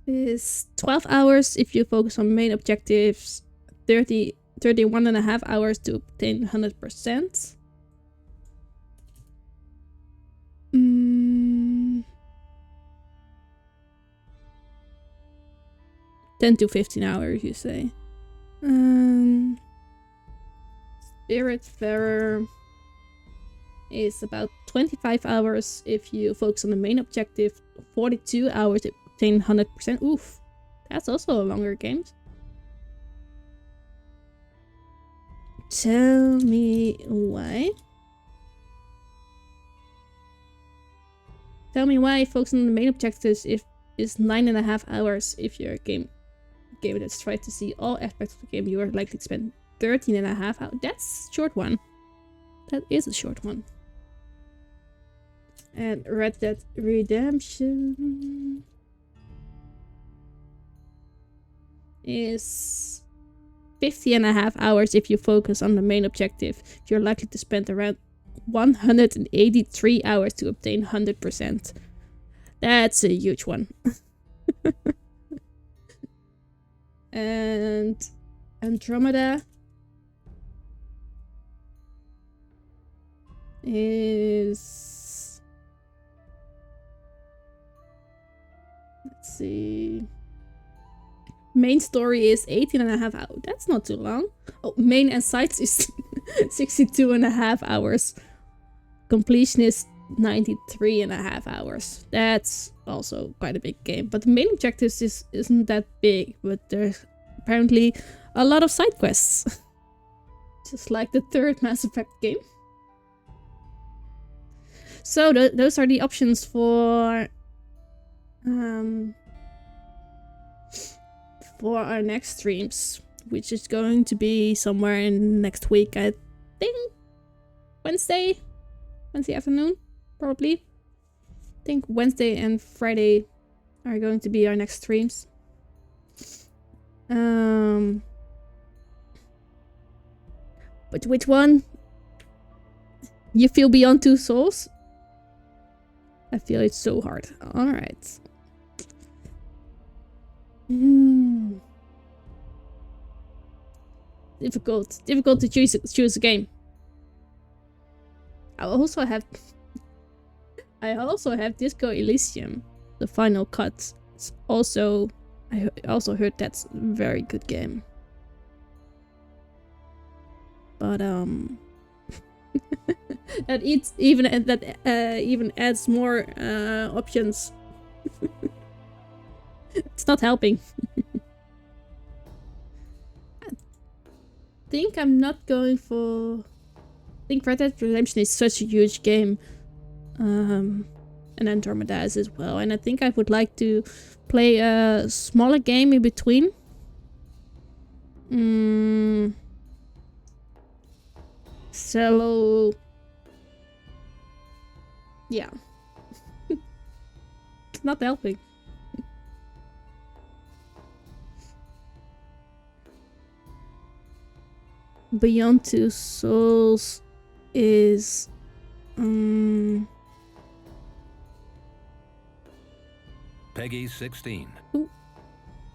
is 12 hours if you focus on main objectives, 31.5 hours to obtain 100%. 10 to 15 hours, you say. Spiritfarer is about 25 hours if you focus on the main objective, 42 hours to obtain 100%. Oof, that's also a longer game. Tell Me Why. Tell Me Why focusing on the main objectives is 9.5 hours if you're a game that's tries to see all aspects of the game. You are likely to spend 13.5 hours. That's a short one. That is a short one. And Red Dead Redemption is 50.5 hours if you focus on the main objective. You're likely to spend around 183 hours to obtain 100%. That's a huge one. And Andromeda is... Let's see... Main story is 18.5 hours. That's not too long. Oh, main and sides is 62.5 hours. Completion is 93.5 hours. That's also quite a big game. But the main objectives isn't that big, but there's apparently a lot of side quests. Just like the third Mass Effect game. So those are the options for our next streams, which is going to be somewhere in next week. I think Wednesday afternoon, probably. I think Wednesday and Friday are going to be our next streams. But which one? You feel Beyond Two Souls? I feel it's so hard. Alright. Difficult to choose a game. I also have Disco Elysium, the final cut. It's also, I also heard that's a very good game. But that even adds more options. It's not helping. I think I'm not going for... I think Red Dead Redemption is such a huge game. And Andromeda is as well. And I think I would like to play a smaller game in between. So... yeah. It's not helping. Beyond Two Souls is Peggy 16. Ooh,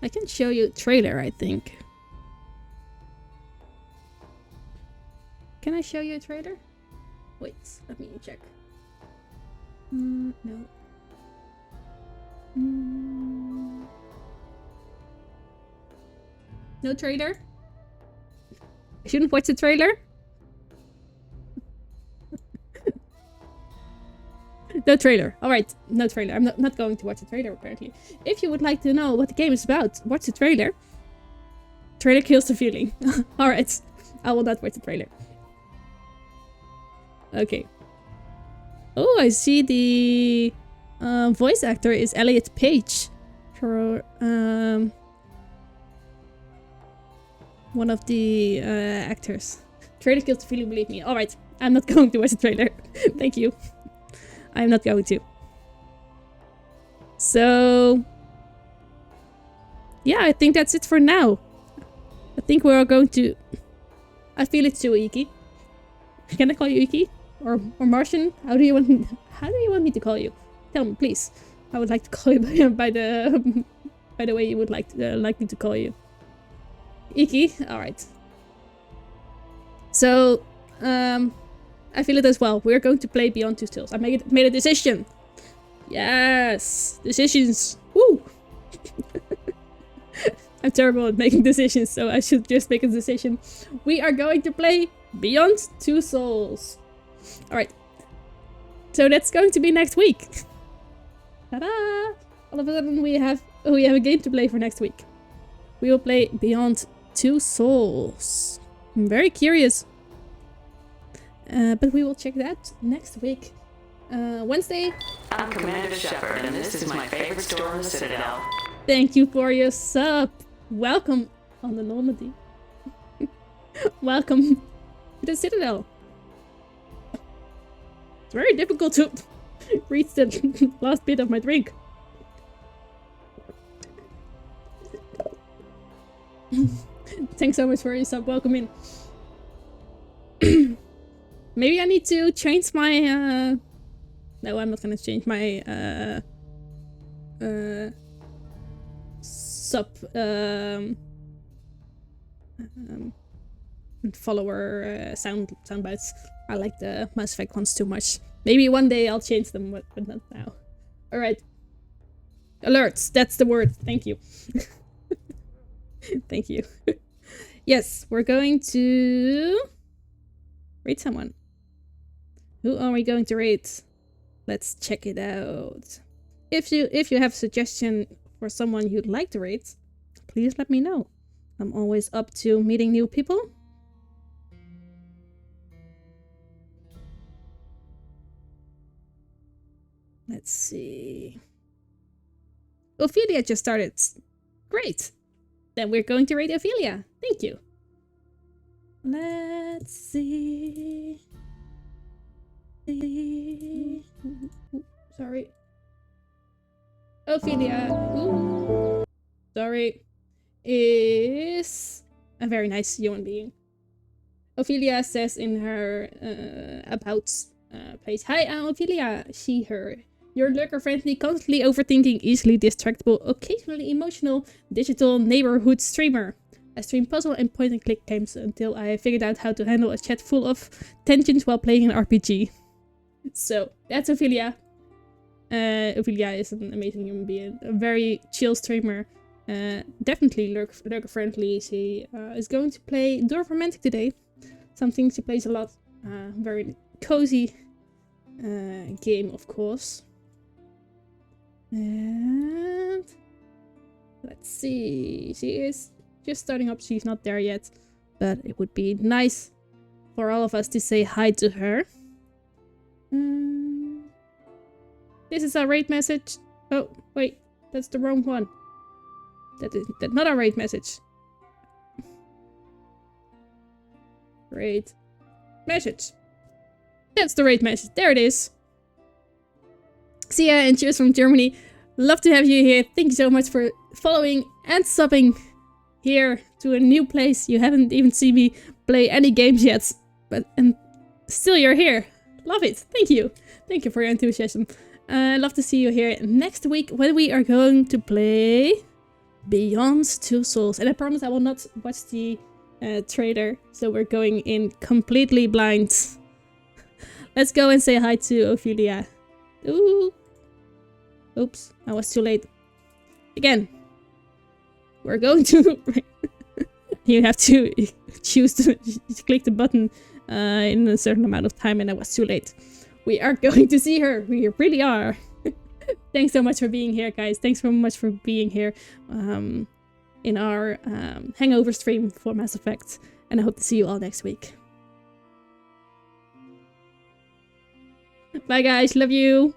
I can show you a trailer, I think. Can I show you a trailer? Wait, let me check. No. No trailer? I shouldn't watch the trailer? No trailer. Alright, no trailer. I'm not going to watch the trailer, apparently. If you would like to know what the game is about, watch the trailer. Trailer kills the feeling. Alright, I will not watch the trailer. Okay. Oh, I see the voice actor is Elliot Page. For one of the actors. Trailer kills the feeling, believe me. Alright, I'm not going to watch the trailer. Thank you. I'm not going to. So... yeah, I think that's it for now. I think we're going to... I feel it's too Iki. Can I call you Iki? Or Martian? How do you want me to call you? Tell me, please. I would like to call you by the way you would like me to call you. Iki? Alright. So, I feel it as well. We're going to play Beyond Two Souls. I made a decision. Yes! Decisions! Woo! I'm terrible at making decisions, so I should just make a decision. We are going to play Beyond Two Souls. Alright. So that's going to be next week. Ta-da! All of a sudden we have a game to play for next week. We will play Beyond Two Souls. I'm very curious. But we will check that next week. Wednesday. I'm Commander Shepard, and this is my favorite store in the Citadel. Thank you for your sub. Welcome on the Normandy. Welcome to the Citadel. It's very difficult to reach the last bit of my drink. Thanks so much for your sub. Welcome in. Maybe I need to change my no, I'm not gonna change my sub follower sound bites. I like the Mass Effect ones too much. Maybe one day I'll change them, but not now. Alright. Alerts, that's the word. Thank you. Thank you. Yes, we're going to raid someone. Who are we going to raid? Let's check it out. If you have a suggestion for someone you'd like to raid, please let me know. I'm always up to meeting new people. Let's see. Ophelia just started. Great. Then we're going to raid Ophelia. Thank you. Let's see. Sorry. Ophelia. Ooh. Sorry. Is a very nice human being. Ophelia says in her about page, "Hi, I'm Ophelia. She, her. You're lurker-friendly, constantly overthinking, easily distractible, occasionally emotional, digital neighborhood streamer. I stream puzzle and point-and-click games until I figured out how to handle a chat full of tangents while playing an RPG." So, that's Ophelia. Ophelia is an amazing human being, a very chill streamer. Definitely lurker-friendly. She is going to play Dwarf Romantic today. Something she plays a lot. Very cozy game, of course. And let's see. She is just starting up. She's not there yet. But it would be nice for all of us to say hi to her. This is our raid message. Oh, wait. That's the wrong one. That's not our raid message. Raid message. That's the raid message. There it is. See ya and cheers from Germany. Love to have you here. Thank you so much for following and subbing here to a new place. You haven't even seen me play any games yet. And still you're here. Love it. Thank you. Thank you for your enthusiasm. Love to see you here next week when we are going to play Beyond Two Souls. And I promise I will not watch the trailer. So we're going in completely blind. Let's go and say hi to Ophelia. Ooh. Oops, I was too late. Again. We're going to... You have to choose to click the button in a certain amount of time, and I was too late. We are going to see her. We really are. Thanks so much for being here, guys. Thanks so much for being here in our hangover stream for Mass Effect. And I hope to see you all next week. Bye, guys. Love you.